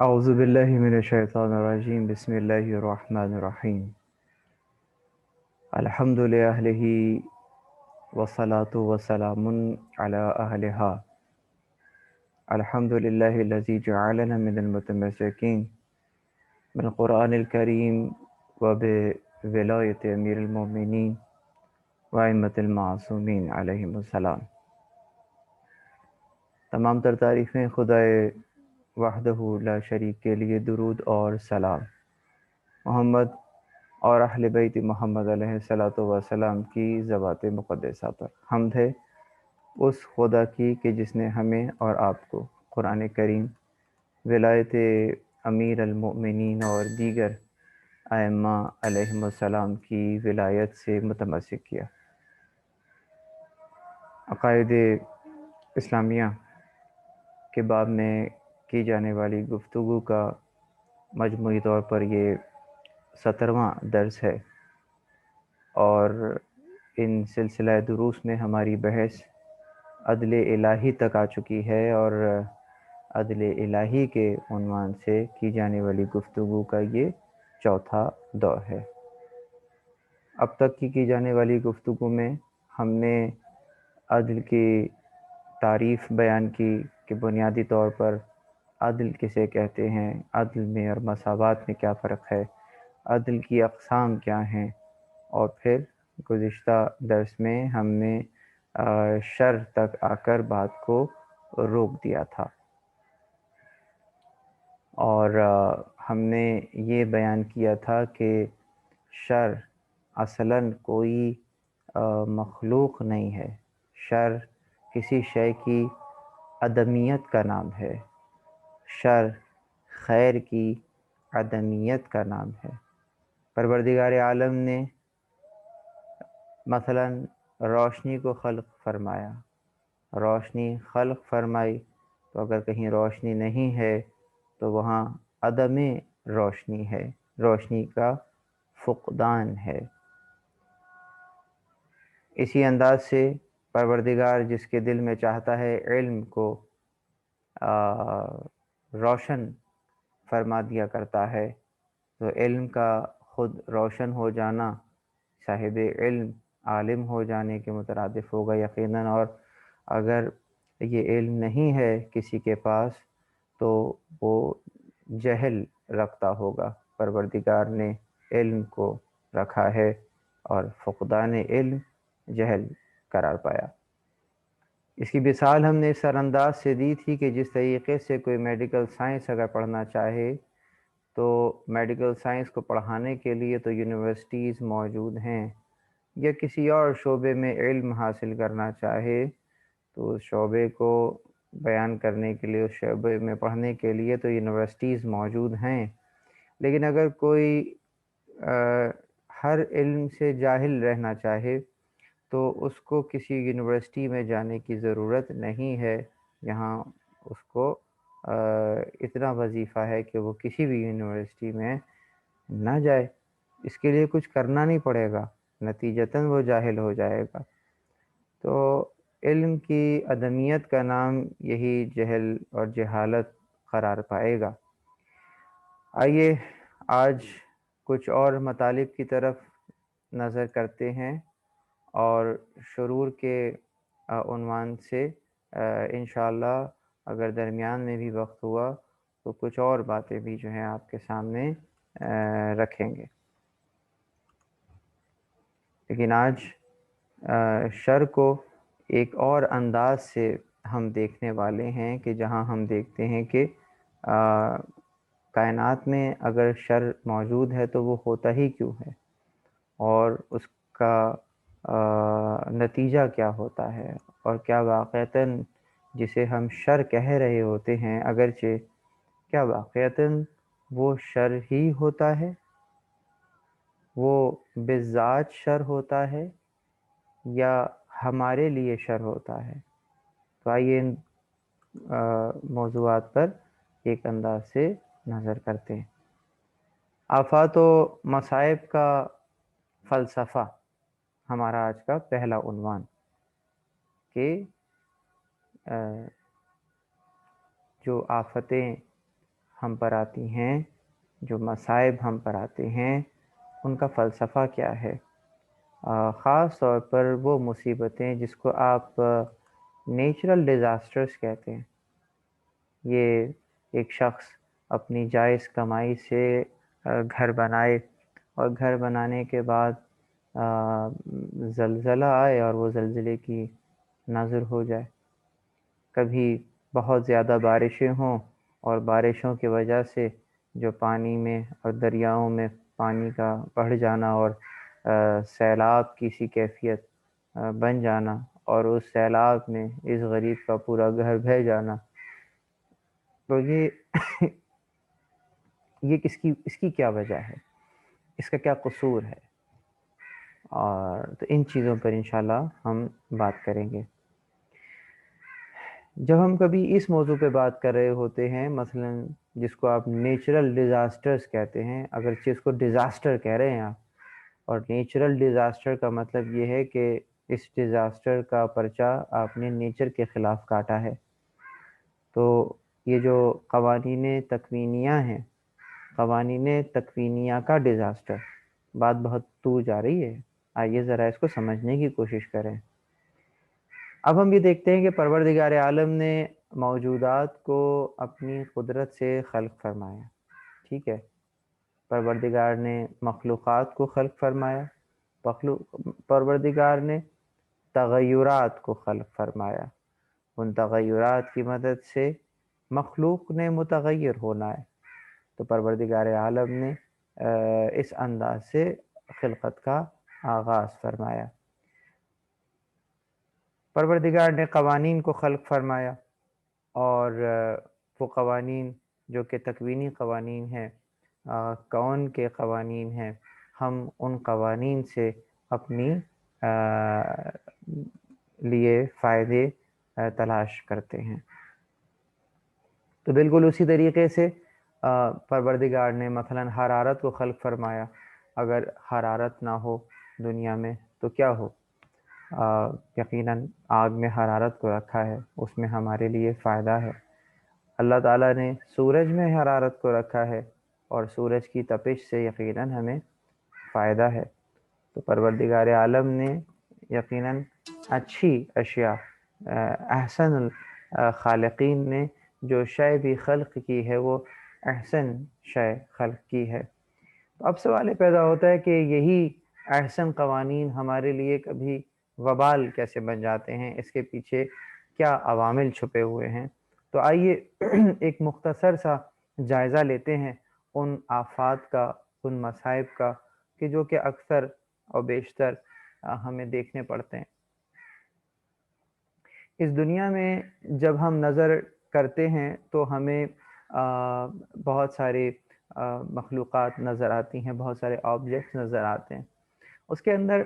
اعوذ باللہ من الشیطان الرجیم بسم اللہ الرحمن الرحیم الحمد للہ والصلاة والسلام علی اہلہا الحمد للہ الذی جعلنا من المتمسکین بالقرآن الکریم وبولایت امیر المؤمنین وائمۃ المعصومین علیہم السلام۔ تمام تر تعریفیں خدائے وحدہ لا شریک کے لیے، درود اور سلام محمد اور اہل بیت محمد علیہ الصلاۃ والسلام کی ذوات مقدسہ پر حمد ہے اس خدا کی کہ جس نے ہمیں اور آپ کو قرآن کریم، ولایت امیر المؤمنین اور دیگر ائمہ علیہم السلام کی ولایت سے متمسک کیا۔ عقائد اسلامیہ کے باب میں کی جانے والی گفتگو کا مجموعی طور پر یہ 17واں درس ہے، اور ان سلسلہ دروس میں ہماری بحث عدل الہی تک آ چکی ہے، اور عدل الہی کے عنوان سے کی جانے والی گفتگو کا یہ چوتھا دور ہے۔ اب تک کی جانے والی گفتگو میں ہم نے عدل کی تعریف بیان کی کہ بنیادی طور پر عدل کسے کہتے ہیں، عدل میں اور مساوات میں کیا فرق ہے، عدل کی اقسام کیا ہیں، اور پھر گزشتہ درس میں ہم نے شر تک آ کر بات کو روک دیا تھا، اور ہم نے یہ بیان کیا تھا کہ شر اصلاً کوئی مخلوق نہیں ہے، شر کسی شے کی عدمیت کا نام ہے، شر خیر کی عدمیت کا نام ہے۔ پروردگار عالم نے مثلاً روشنی کو خلق فرمایا، روشنی خلق فرمائی، تو اگر کہیں روشنی نہیں ہے تو وہاں عدم روشنی ہے، روشنی کا فقدان ہے۔ اسی انداز سے پروردگار جس کے دل میں چاہتا ہے علم کو روشن فرما دیا کرتا ہے، تو علم کا خود روشن ہو جانا صاحب علم عالم ہو جانے کے مترادف ہوگا یقیناً، اور اگر یہ علم نہیں ہے کسی کے پاس تو وہ جہل رکھتا ہوگا۔ پروردگار نے علم کو رکھا ہے اور فقدان علم جہل قرار پایا۔ اس کی مثال ہم نے اس انداز سے دی تھی کہ جس طریقے سے کوئی میڈیکل سائنس اگر پڑھنا چاہے تو میڈیکل سائنس کو پڑھانے کے لیے تو یونیورسٹیز موجود ہیں، یا کسی اور شعبے میں علم حاصل کرنا چاہے تو اس شعبے کو بیان کرنے کے لیے، اس شعبے میں پڑھنے کے لیے تو یونیورسٹیز موجود ہیں، لیکن اگر کوئی ہر علم سے جاہل رہنا چاہے تو اس کو کسی یونیورسٹی میں جانے کی ضرورت نہیں ہے۔ یہاں اس کو اتنا وظیفہ ہے کہ وہ کسی بھی یونیورسٹی میں نہ جائے، اس کے لیے کچھ کرنا نہیں پڑے گا، نتیجتاً وہ جاہل ہو جائے گا۔ تو علم کی عدمیت کا نام یہی جہل اور جہالت قرار پائے گا۔ آئیے آج کچھ اور مطالب کی طرف نظر کرتے ہیں، اور شرور کے عنوان سے انشاءاللہ اگر درمیان میں بھی وقت ہوا تو کچھ اور باتیں بھی جو ہیں آپ کے سامنے رکھیں گے، لیکن آج شر کو ایک اور انداز سے ہم دیکھنے والے ہیں کہ جہاں ہم دیکھتے ہیں کہ کائنات میں اگر شر موجود ہے تو وہ ہوتا ہی کیوں ہے، اور اس کا نتیجہ کیا ہوتا ہے، اور کیا واقعتاً جسے ہم شر کہہ رہے ہوتے ہیں اگرچہ کیا واقعتاً وہ شر ہی ہوتا ہے، وہ بذات شر ہوتا ہے یا ہمارے لیے شر ہوتا ہے۔ تو آئیے ان موضوعات پر ایک انداز سے نظر کرتے ہیں۔ آفات و مصائب کا فلسفہ ہمارا آج کا پہلا عنوان، کہ جو آفتیں ہم پر آتی ہیں، جو مصائب ہم پر آتے ہیں، ان کا فلسفہ کیا ہے۔ خاص طور پر وہ مصیبتیں جس کو آپ نیچرل ڈیزاسٹرز کہتے ہیں۔ یہ ایک شخص اپنی جائز کمائی سے گھر بنائے اور گھر بنانے کے بعد زلزلہ آئے اور وہ زلزلے کی ناظر ہو جائے، کبھی بہت زیادہ بارشیں ہوں اور بارشوں کی وجہ سے جو پانی میں اور دریاؤں میں پانی کا بڑھ جانا اور سیلاب کی سی کیفیت بن جانا، اور اس سیلاب میں اس غریب کا پورا گھر بہہ جانا، تو یہ اس کی کیا وجہ ہے، اس کا کیا قصور ہے، اور تو ان چیزوں پر انشاءاللہ ہم بات کریں گے۔ جب ہم کبھی اس موضوع پہ بات کر رہے ہوتے ہیں، مثلا جس کو آپ نیچرل ڈیزاسٹرز کہتے ہیں، اگرچہ اس کو ڈیزاسٹر کہہ رہے ہیں آپ، اور نیچرل ڈیزاسٹر کا مطلب یہ ہے کہ اس ڈیزاسٹر کا پرچہ آپ نے نیچر کے خلاف کاٹا ہے۔ تو یہ جو قوانین تکوینیہ ہیں، قوانین تکوینیہ کا ڈیزاسٹر، بات بہت دور جا رہی ہے، آئیے ذرا اس کو سمجھنے کی کوشش کریں۔ اب ہم یہ دیکھتے ہیں کہ پروردگار عالم نے موجودات کو اپنی قدرت سے خلق فرمایا، ٹھیک ہے۔ پروردگار نے مخلوقات کو خلق فرمایا، پروردگار نے تغیرات کو خلق فرمایا، ان تغیرات کی مدد سے مخلوق نے متغیر ہونا ہے۔ تو پروردگار عالم نے اس انداز سے خلقت کا آغاز فرمایا۔ پروردگار نے قوانین کو خلق فرمایا، اور وہ قوانین جو کہ تکوینی قوانین ہیں، کون کے قوانین ہیں، ہم ان قوانین سے اپنی لیے فائدے تلاش کرتے ہیں۔ تو بالکل اسی طریقے سے پروردگار نے مثلا حرارت کو خلق فرمایا۔ اگر حرارت نہ ہو دنیا میں تو کیا ہو؟ یقیناً آگ میں حرارت کو رکھا ہے، اس میں ہمارے لیے فائدہ ہے۔ اللہ تعالیٰ نے سورج میں حرارت کو رکھا ہے، اور سورج کی تپش سے یقیناً ہمیں فائدہ ہے۔ تو پروردگار عالم نے یقیناً اچھی اشیاء، احسن الخالقین نے جو شے بھی خلق کی ہے وہ احسن شے خلق کی ہے۔ تو اب سوال یہ پیدا ہوتا ہے کہ یہی احسن قوانین ہمارے لیے کبھی وبال کیسے بن جاتے ہیں، اس کے پیچھے کیا عوامل چھپے ہوئے ہیں۔ تو آئیے ایک مختصر سا جائزہ لیتے ہیں ان آفات کا، ان مصائب کا کہ جو کہ اکثر اور بیشتر ہمیں دیکھنے پڑتے ہیں۔ اس دنیا میں جب ہم نظر کرتے ہیں تو ہمیں بہت سارے مخلوقات نظر آتی ہیں، بہت سارے آبجیکٹس نظر آتے ہیں۔ اس کے اندر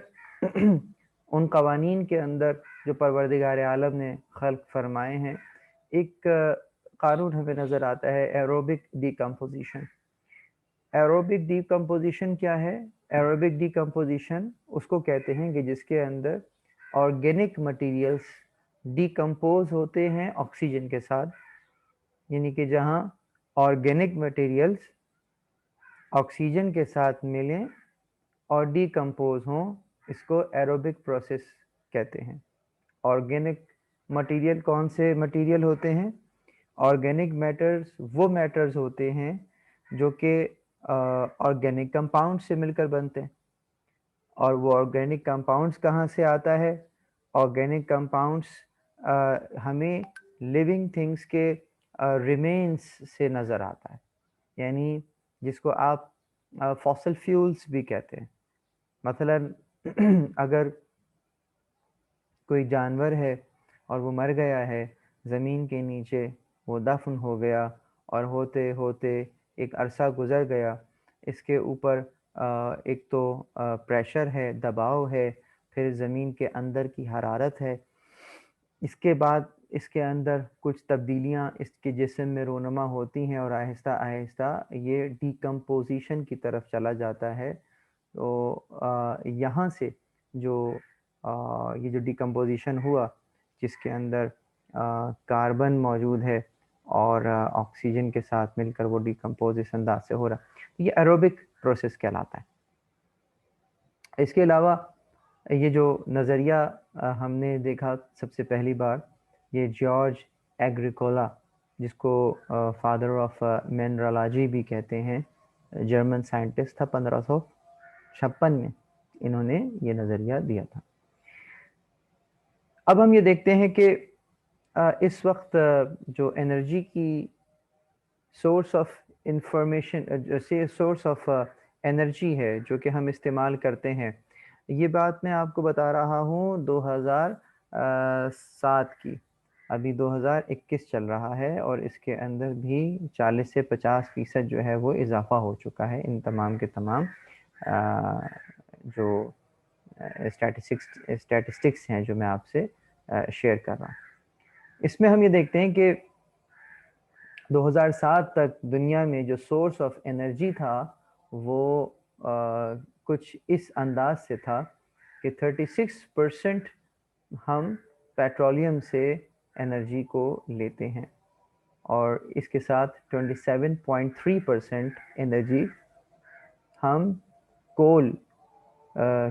ان قوانین کے اندر جو پروردگار عالم نے خلق فرمائے ہیں، ایک قانون ہمیں نظر آتا ہے، ایروبک ڈیکمپوزیشن۔ ایروبک ڈیکمپوزیشن کیا ہے؟ ایروبک ڈیکمپوزیشن اس کو کہتے ہیں کہ جس کے اندر آرگینک مٹیریلز ڈیکمپوز ہوتے ہیں آکسیجن کے ساتھ، یعنی کہ جہاں آرگینک مٹیریلز آکسیجن کے ساتھ ملیں اور ڈیکمپوز ہوں، اس کو ایروبک پروسیس کہتے ہیں۔ آرگینک مٹیریل کون سے مٹیریل ہوتے ہیں؟ آرگینک میٹرز وہ میٹرز ہوتے ہیں جو کہ آرگینک کمپاؤنڈ سے مل کر بنتے ہیں۔ اور وہ آرگینک کمپاؤنڈز کہاں سے آتا ہے؟ آرگینک کمپاؤنڈز ہمیں لیونگ تھنگس کے ریمینز سے نظر آتا ہے، یعنی جس کو آپ فاسل فیولز بھی کہتے ہیں۔ مثلا اگر کوئی جانور ہے اور وہ مر گیا ہے زمین کے نیچے، وہ دفن ہو گیا، اور ہوتے ہوتے ایک عرصہ گزر گیا، اس کے اوپر ایک تو پریشر ہے، دباؤ ہے، پھر زمین کے اندر کی حرارت ہے، اس کے بعد اس کے اندر کچھ تبدیلیاں اس کے جسم میں رونما ہوتی ہیں، اور آہستہ آہستہ یہ ڈیکمپوزیشن کی طرف چلا جاتا ہے۔ تو یہاں سے جو یہ جو ڈیکمپوزیشن ہوا، جس کے اندر کاربن موجود ہے، اور آکسیجن کے ساتھ مل کر وہ ڈیکمپوز اس انداز سے ہو رہا ہے. یہ ایروبک پروسیس کہلاتا ہے. اس کے علاوہ یہ جو نظریہ ہم نے دیکھا سب سے پہلی بار، یہ جارج ایگریکولا، جس کو فادر آف منرالوجی بھی کہتے ہیں، جرمن سائنٹسٹ تھا، 1556 میں انہوں نے یہ نظریہ دیا تھا. اب ہم یہ دیکھتے ہیں کہ اس وقت جو انرجی کی source of information, source of energy ہے جو کہ ہم استعمال کرتے ہیں، یہ بات میں آپ کو بتا رہا ہوں 2007 کی. ابھی 2021 چل رہا ہے اور اس کے اندر بھی 40 سے 50% جو ہے وہ اضافہ ہو چکا ہے ان تمام کے تمام جو اسٹیٹسٹکس ہیں جو میں آپ سے شیئر کر رہا ہوں. اس میں ہم یہ دیکھتے ہیں کہ 2007 تک دنیا میں جو سورس آف انرجی تھا وہ کچھ اس انداز سے تھا کہ 36% ہم پیٹرولیم سے انرجی کو لیتے ہیں، اور اس کے ساتھ 27.3% انرجی ہم کول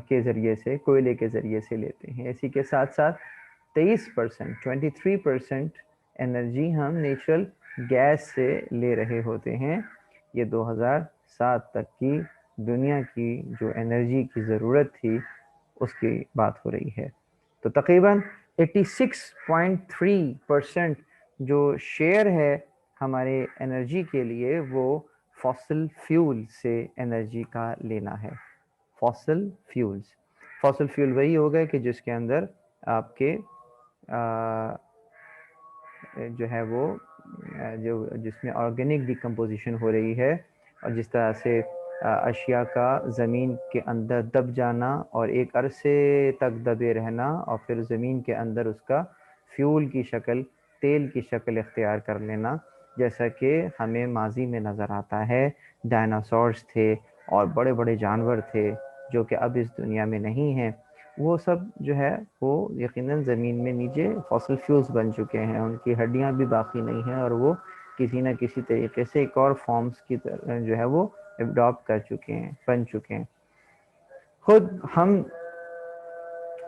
کے ذریعے سے، کوئلے کے ذریعے سے لیتے ہیں. اسی کے ساتھ ساتھ 23% انرجی ہم نیچرل گیس سے لے رہے ہوتے ہیں. یہ 2007 تک کی دنیا کی جو انرجی کی ضرورت تھی اس کی بات ہو رہی ہے. تو تقریباً 86.3% جو شیئر ہے ہمارے انرجی کے لیے وہ فاسل فیول سے انرجی کا لینا ہے. فاسل فیول وہی ہوگا کہ جس کے اندر آپ کے جو ہے وہ جس میں آرگینک ڈیکمپوزیشن ہو رہی ہے، اور جس طرح سے اشیاء کا زمین کے اندر دب جانا اور ایک عرصے تک دبے رہنا اور پھر زمین کے اندر اس کا فیول کی شکل، تیل کی شکل اختیار کر لینا، جیسا کہ ہمیں ماضی میں نظر آتا ہے. ڈائناسورس تھے اور بڑے بڑے جانور تھے جو کہ اب اس دنیا میں نہیں ہیں، وہ سب جو ہے وہ یقیناً زمین میں نیچے فاسل فیولز بن چکے ہیں. ان کی ہڈیاں بھی باقی نہیں ہیں اور وہ کسی نہ کسی طریقے سے ایک اور فارمز کی طرح جو ہے وہ اڈاپٹ کر چکے ہیں، بن چکے ہیں. خود ہم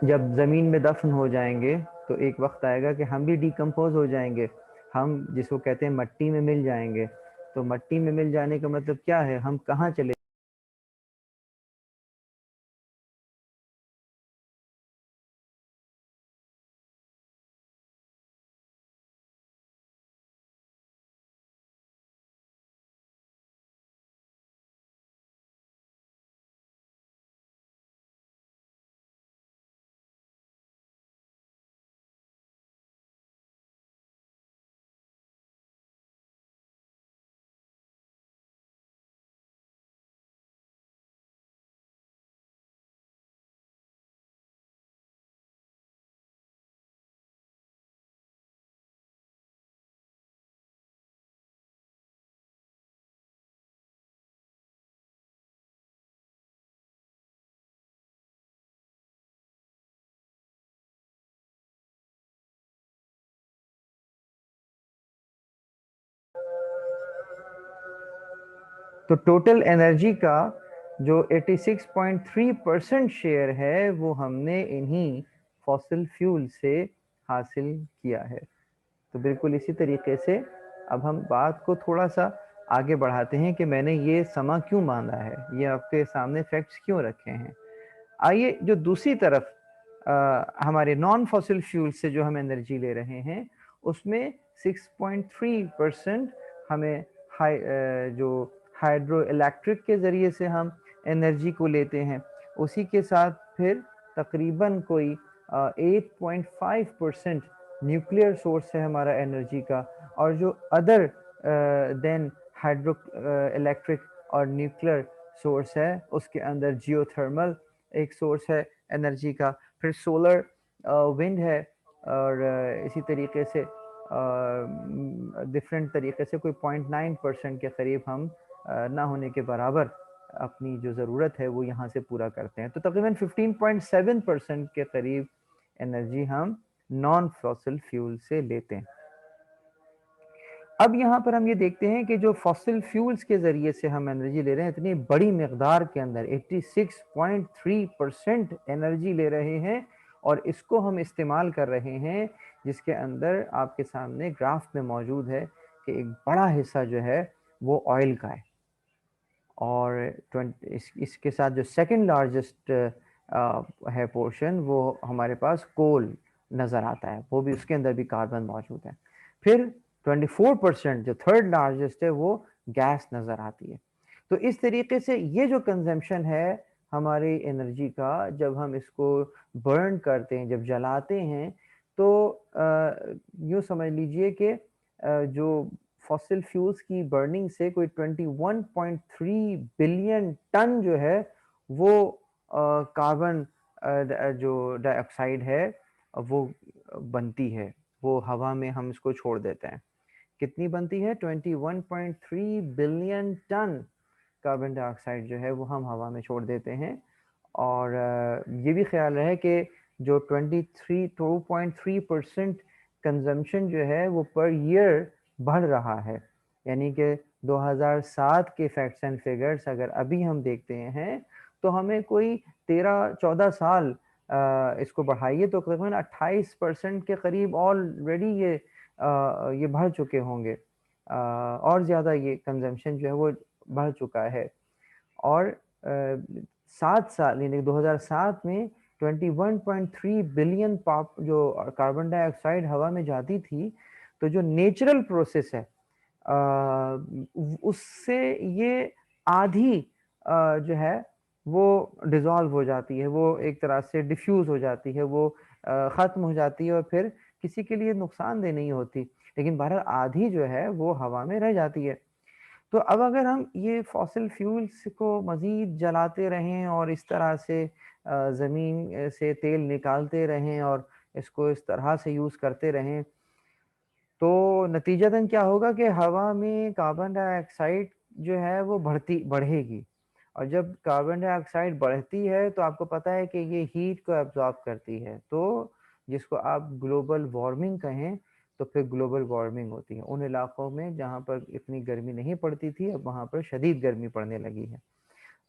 جب زمین میں دفن ہو جائیں گے تو ایک وقت آئے گا کہ ہم بھی ڈیکمپوز ہو جائیں گے، ہم جس کو کہتے ہیں مٹی میں مل جائیں گے. تو مٹی میں مل جانے کا مطلب کیا ہے؟ ہم کہاں چلے تو ٹوٹل انرجی کا جو 86.3% شیئر ہے وہ ہم نے انہی فاسل فیول سے حاصل کیا ہے. تو بالکل اسی طریقے سے اب ہم بات کو تھوڑا سا آگے بڑھاتے ہیں کہ میں نے یہ سما کیوں باندھا ہے، یہ آپ کے سامنے فیکٹس کیوں رکھے ہیں. آئیے جو دوسری طرف ہمارے نان فاسل فیول سے جو ہم انرجی لے رہے ہیں اس میں 6.3% ہمیں جو ہائیڈرو الیکٹرک کے ذریعے سے ہم انرجی کو لیتے ہیں. اسی کے ساتھ پھر تقریباً کوئی 8.5% نیوکلیئر سورس ہے ہمارا انرجی کا، اور جو ادر دین ہائیڈرو الیکٹرک اور نیوکلیئر سورس ہے اس کے اندر جیو تھرمل ایک سورس ہے انرجی کا، پھر سولر ونڈ ہے، اور اسی طریقے سے ڈفرینٹ طریقے سے کوئی 0.9% کے قریب ہم نہ ہونے کے برابر اپنی جو ضرورت ہے وہ یہاں سے پورا کرتے ہیں. تو تقریباً 15.7% کے قریب انرجی ہم نان فاسل فیول سے لیتے ہیں. اب یہاں پر ہم یہ دیکھتے ہیں کہ جو فاسل فیولز کے ذریعے سے ہم انرجی لے رہے ہیں اتنی بڑی مقدار کے اندر 86.3% انرجی لے رہے ہیں اور اس کو ہم استعمال کر رہے ہیں، جس کے اندر آپ کے سامنے گراف میں موجود ہے کہ ایک بڑا حصہ جو ہے وہ آئل کا ہے، اور اس کے ساتھ جو سیکنڈ لارجسٹ ہے پورشن وہ ہمارے پاس کول نظر آتا ہے، وہ بھی اس کے اندر بھی کاربن موجود ہے. پھر 24% جو تھرڈ لارجسٹ ہے وہ گیس نظر آتی ہے. تو اس طریقے سے یہ جو کنزمپشن ہے ہماری انرجی کا، جب ہم اس کو برن کرتے ہیں، جب جلاتے ہیں، تو یوں سمجھ لیجئے کہ جو فاسل فیولز کی برننگ سے کوئی 21.3 بلین ٹن جو ہے وہ کاربن جو ڈائی آکسائڈ ہے وہ بنتی ہے، وہ ہوا میں ہم اس کو چھوڑ دیتے ہیں. کتنی بنتی ہے؟ 21.3 بلین ٹن کاربن ڈائی آکسائڈ جو ہے وہ ہم ہوا میں چھوڑ دیتے ہیں. اور یہ بھی خیال رہے کہ جو 2.3% کنزمپشن جو ہے وہ پر ایئر بڑھ رہا ہے، یعنی کہ 2007 کے فیکٹس اینڈ فگرز اگر ابھی ہم دیکھتے ہیں تو ہمیں کوئی 13-14 سال اس کو بڑھائیے تو تقریباً 28% کے قریب آلریڈی یہ بڑھ چکے ہوں گے، اور زیادہ یہ کنزمپشن جو ہے وہ بڑھ چکا ہے. اور 7 سال یعنی 2007 میں 21.3 بلین جو کاربن ڈائی آکسائڈ ہوا میں جاتی تھی، تو جو نیچرل پروسیس ہے اس سے یہ آدھی جو ہے وہ ڈیزالو ہو جاتی ہے، وہ ایک طرح سے ڈیفیوز ہو جاتی ہے، وہ ختم ہو جاتی ہے اور پھر کسی کے لیے نقصان دہ نہیں ہوتی، لیکن بہرحال آدھی جو ہے وہ ہوا میں رہ جاتی ہے. تو اب اگر ہم یہ فاسل فیولز کو مزید جلاتے رہیں اور اس طرح سے زمین سے تیل نکالتے رہیں اور اس کو اس طرح سے یوز کرتے رہیں، تو نتیجتاً کیا ہوگا کہ ہوا میں کاربن ڈائی آکسائڈ جو ہے وہ بڑھے گی، اور جب کاربن ڈائی آکسائڈ بڑھتی ہے تو آپ کو پتہ ہے کہ یہ ہیٹ کو ایبزارب کرتی ہے، تو جس کو آپ گلوبل وارمنگ کہیں تو پھر گلوبل وارمنگ ہوتی ہے. ان علاقوں میں جہاں پر اتنی گرمی نہیں پڑتی تھی اب وہاں پر شدید گرمی پڑنے لگی ہے.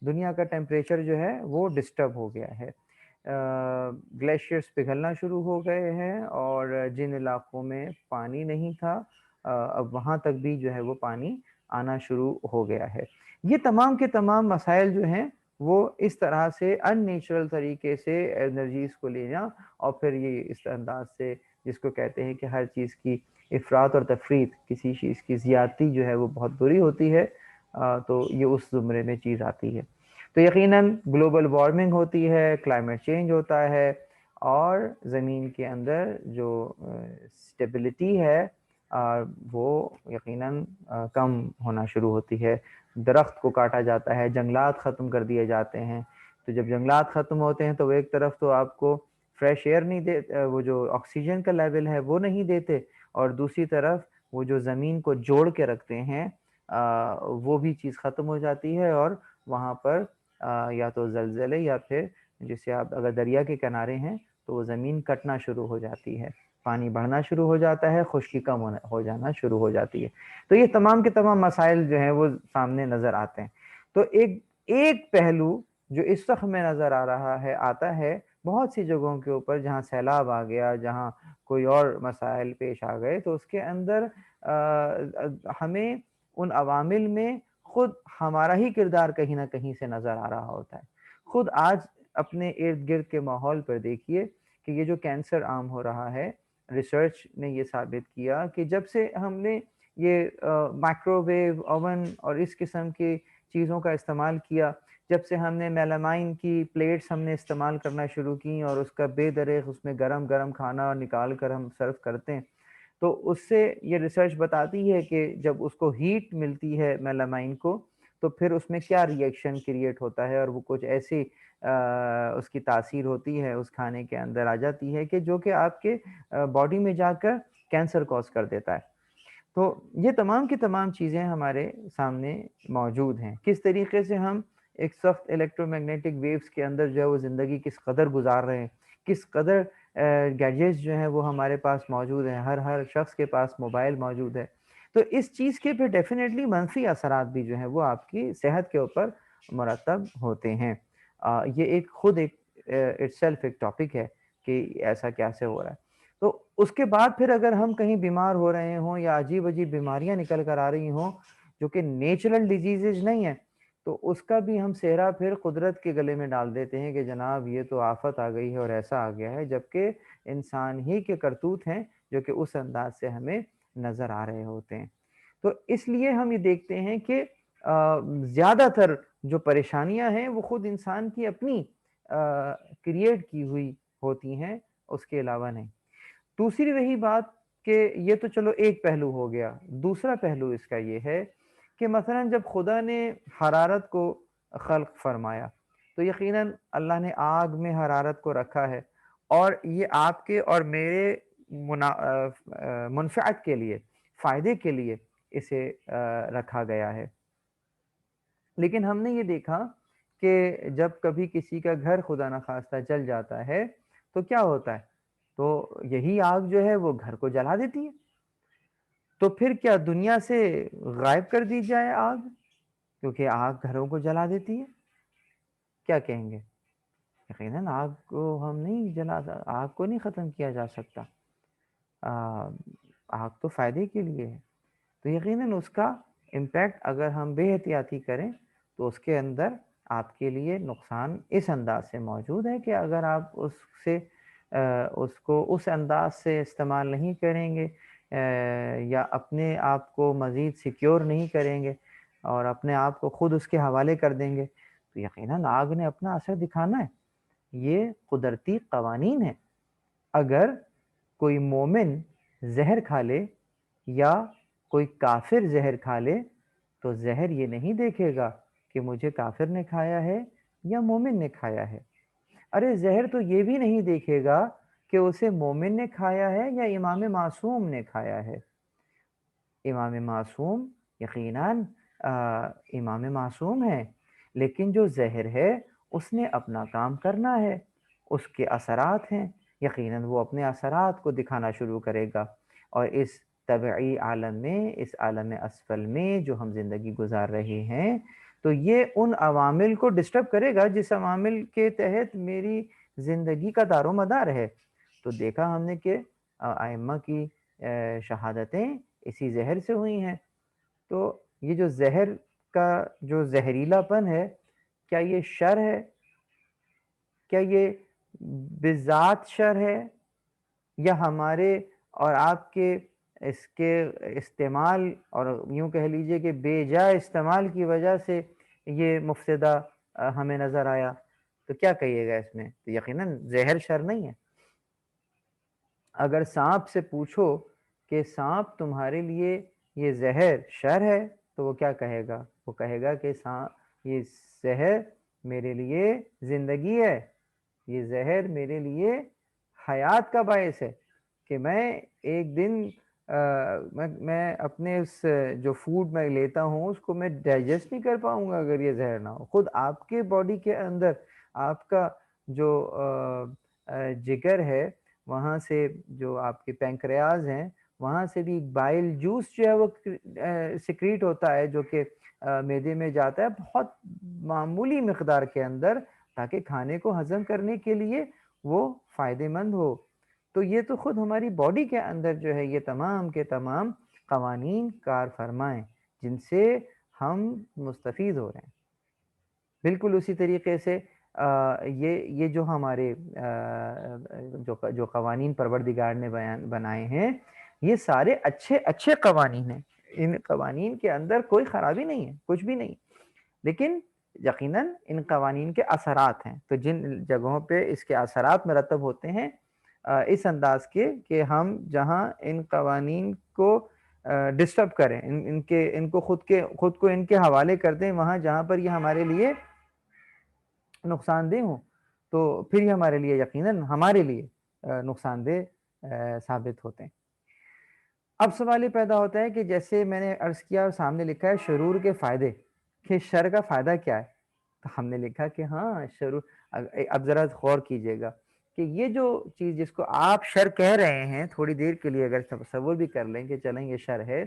دنیا کا ٹیمپریچر جو ہے وہ ڈسٹرب ہو گیا ہے، گلیشیئرز پگھلنا شروع ہو گئے ہیں، اور جن علاقوں میں پانی نہیں تھا اب وہاں تک بھی جو ہے وہ پانی آنا شروع ہو گیا ہے. یہ تمام کے تمام مسائل جو ہیں وہ اس طرح سے ان نیچرل طریقے سے انرجیز کو لینا، اور پھر یہ اس انداز سے جس کو کہتے ہیں کہ ہر چیز کی افراط اور تفریط، کسی چیز کی زیادتی جو ہے وہ بہت بری ہوتی ہے، تو یہ اس زمرے میں چیز آتی ہے. تو یقیناً گلوبل وارمنگ ہوتی ہے، کلائمیٹ چینج ہوتا ہے، اور زمین کے اندر جو اسٹیبلٹی ہے وہ یقیناً کم ہونا شروع ہوتی ہے. درخت کو کاٹا جاتا ہے، جنگلات ختم کر دیے جاتے ہیں. تو جب جنگلات ختم ہوتے ہیں تو وہ ایک طرف تو آپ کو فریش ایئر نہیں دے، وہ جو آکسیجن کا لیول ہے وہ نہیں دیتے، اور دوسری طرف وہ جو زمین کو جوڑ کے رکھتے ہیں وہ بھی چیز ختم ہو جاتی ہے، اور وہاں پر یا تو زلزلے یا پھر جسے آپ اگر دریا کے کنارے ہیں تو وہ زمین کٹنا شروع ہو جاتی ہے، پانی بڑھنا شروع ہو جاتا ہے، خشکی کم ہو جانا شروع ہو جاتی ہے. تو یہ تمام کے تمام مسائل جو ہیں وہ سامنے نظر آتے ہیں. تو ایک پہلو جو اس وقت میں نظر آتا ہے بہت سی جگہوں کے اوپر جہاں سیلاب آ گیا، جہاں کوئی اور مسائل پیش آ گئے، تو اس کے اندر ہمیں ان عوامل میں خود ہمارا ہی کردار کہیں نہ کہیں سے نظر آ رہا ہوتا ہے. خود آج اپنے ارد گرد کے ماحول پر دیکھیے کہ یہ جو کینسر عام ہو رہا ہے، ریسرچ نے یہ ثابت کیا کہ جب سے ہم نے یہ مائکرو ویو اوون اور اس قسم کی چیزوں کا استعمال کیا، جب سے ہم نے میلامائن کی پلیٹس ہم نے استعمال کرنا شروع کی اور اس کا بے دریغ اس میں گرم گرم کھانا نکال کر ہم سرو کرتے ہیں، تو اس سے یہ ریسرچ بتاتی ہے کہ جب اس کو ہیٹ ملتی ہے میلامائن کو تو پھر اس میں کیا ری ایکشن کریٹ ہوتا ہے، اور وہ کچھ ایسی اس کی تاثیر ہوتی ہے اس کھانے کے اندر آ جاتی ہے کہ جو کہ آپ کے باڈی میں جا کر کینسر کوز کر دیتا ہے. تو یہ تمام کی تمام چیزیں ہمارے سامنے موجود ہیں. کس طریقے سے ہم ایک سخت الیکٹرو میگنیٹک ویوز کے اندر جو ہے وہ زندگی کس قدر گزار رہے ہیں، کس قدر گیجٹس جو ہیں وہ ہمارے پاس موجود ہیں، ہر شخص کے پاس موبائل موجود ہے. تو تو اس چیز کے پہ ڈیفینیٹلی منفی اثرات بھی جو ہیں وہ آپ کی صحت کے اوپر مرتب ہوتے ہیں. یہ ایک خود ایک اٹسیلف ایک ٹاپک ہے کہ ایسا کیسے ہو رہا ہے. تو اس کے بعد پھر اگر ہم کہیں بیمار ہو رہے ہوں یا عجیب عجیب بیماریاں نکل کر آ رہی ہوں جو کہ نیچرل ڈیزیزز نہیں ہیں، تو اس کا بھی ہم سہرا پھر قدرت کے گلے میں ڈال دیتے ہیں کہ جناب یہ تو آفت آ گئی ہے اور ایسا آ گیا ہے، جبکہ انسان ہی کے کرتوت ہیں جو کہ اس انداز سے ہمیں نظر آ رہے ہوتے ہیں. تو اس لیے ہم یہ دیکھتے ہیں کہ زیادہ تر جو پریشانیاں ہیں وہ خود انسان کی اپنی کریٹ کی ہوئی ہوتی ہیں، اس کے علاوہ نہیں. دوسری رہی بات کہ یہ تو چلو ایک پہلو ہو گیا. دوسرا پہلو اس کا یہ ہے کہ مثلا جب خدا نے حرارت کو خلق فرمایا تو یقیناً اللہ نے آگ میں حرارت کو رکھا ہے، اور یہ آپ کے اور میرے منفعت کے لیے، فائدے کے لیے اسے رکھا گیا ہے. لیکن ہم نے یہ دیکھا کہ جب کبھی کسی کا گھر خدا نخواستہ جل جاتا ہے تو کیا ہوتا ہے؟ تو یہی آگ جو ہے وہ گھر کو جلا دیتی ہے. تو پھر کیا دنیا سے غائب کر دی جائے آگ، کیونکہ آگ گھروں کو جلا دیتی ہے؟ کیا کہیں گے؟ یقیناً آگ کو ہم نہیں جلا، آگ کو نہیں ختم کیا جا سکتا. آگ تو فائدے کے لیے ہے. تو یقیناً اس کا امپیکٹ اگر ہم بے احتیاطی کریں تو اس کے اندر آپ کے لیے نقصان اس انداز سے موجود ہے کہ اگر آپ اس کو اس انداز سے استعمال نہیں کریں گے یا اپنے آپ کو مزید سیکیور نہیں کریں گے اور اپنے آپ کو خود اس کے حوالے کر دیں گے تو یقیناً آگ نے اپنا اثر دکھانا ہے. یہ قدرتی قوانین ہیں. اگر کوئی مومن زہر کھا لے یا کوئی کافر زہر کھا لے تو زہر یہ نہیں دیکھے گا کہ مجھے کافر نے کھایا ہے یا مومن نے کھایا ہے. ارے زہر تو یہ بھی نہیں دیکھے گا کہ اسے مومن نے کھایا ہے یا امام معصوم نے کھایا ہے. امام معصوم یقیناً امام معصوم ہے، لیکن جو زہر ہے اس نے اپنا کام کرنا ہے، اس کے اثرات ہیں، یقیناً وہ اپنے اثرات کو دکھانا شروع کرے گا. اور اس طبعی عالم میں، اس عالم اسفل میں جو ہم زندگی گزار رہے ہیں، تو یہ ان عوامل کو ڈسٹرب کرے گا جس عوامل کے تحت میری زندگی کا دار و مدار ہے. تو دیکھا ہم نے کہ ائمہ کی شہادتیں اسی زہر سے ہوئی ہیں. تو یہ جو زہر کا جو زہریلا پن ہے، کیا یہ شر ہے؟ کیا یہ بذات شر ہے یا ہمارے اور آپ کے اس کے استعمال اور یوں کہہ لیجئے کہ بے جا استعمال کی وجہ سے یہ مفسدہ ہمیں نظر آیا؟ تو کیا کہیے گا اس میں؟ تو یقیناً زہر شر نہیں ہے. اگر سانپ سے پوچھو کہ سانپ تمہارے لیے یہ زہر شر ہے تو وہ کیا کہے گا؟ وہ کہے گا کہ یہ زہر میرے لیے زندگی ہے، یہ زہر میرے لیے حیات کا باعث ہے کہ میں ایک دن میں اپنے اس جو فوڈ میں لیتا ہوں اس کو میں ڈائجسٹ نہیں کر پاؤں گا اگر یہ زہر نہ ہو. خود آپ کے باڈی کے اندر آپ کا جو جگر ہے، وہاں سے جو آپ کے پینکریاز ہیں، وہاں سے بھی بائل جوس جو ہے وہ سیکریٹ ہوتا ہے جو کہ معدے میں جاتا ہے بہت معمولی مقدار کے اندر، تاکہ کھانے کو ہضم کرنے کے لیے وہ فائدہ مند ہو. تو یہ تو خود ہماری باڈی کے اندر جو ہے یہ تمام کے تمام قوانین کار فرمائیں جن سے ہم مستفید ہو رہے ہیں. بالکل اسی طریقے سے یہ جو ہمارے جو قوانین پروردگار نے بنائے ہیں، یہ سارے اچھے قوانین ہیں. ان قوانین کے اندر کوئی خرابی نہیں ہے، کچھ بھی نہیں. لیکن یقیناً ان قوانین کے اثرات ہیں. تو جن جگہوں پہ اس کے اثرات مرتب ہوتے ہیں اس انداز کے کہ ہم جہاں ان قوانین کو ڈسٹرب کریں، ان کو خود کو ان کے حوالے کر دیں، وہاں جہاں پر یہ ہمارے لیے نقصان دہ ہوں، تو پھر یہ ہمارے لیے یقیناً ہمارے لیے نقصان دہ ثابت ہوتے ہیں. اب سوال یہ پیدا ہوتا ہے کہ جیسے میں نے عرض کیا، سامنے لکھا ہے شرور کے فائدے، کہ شر کا فائدہ کیا ہے؟ تو ہم نے لکھا کہ ہاں شرور. اب ذرا غور کیجئے گا کہ یہ جو چیز جس کو آپ شر کہہ رہے ہیں، تھوڑی دیر کے لیے اگر تصور بھی کر لیں کہ چلیں یہ شر ہے،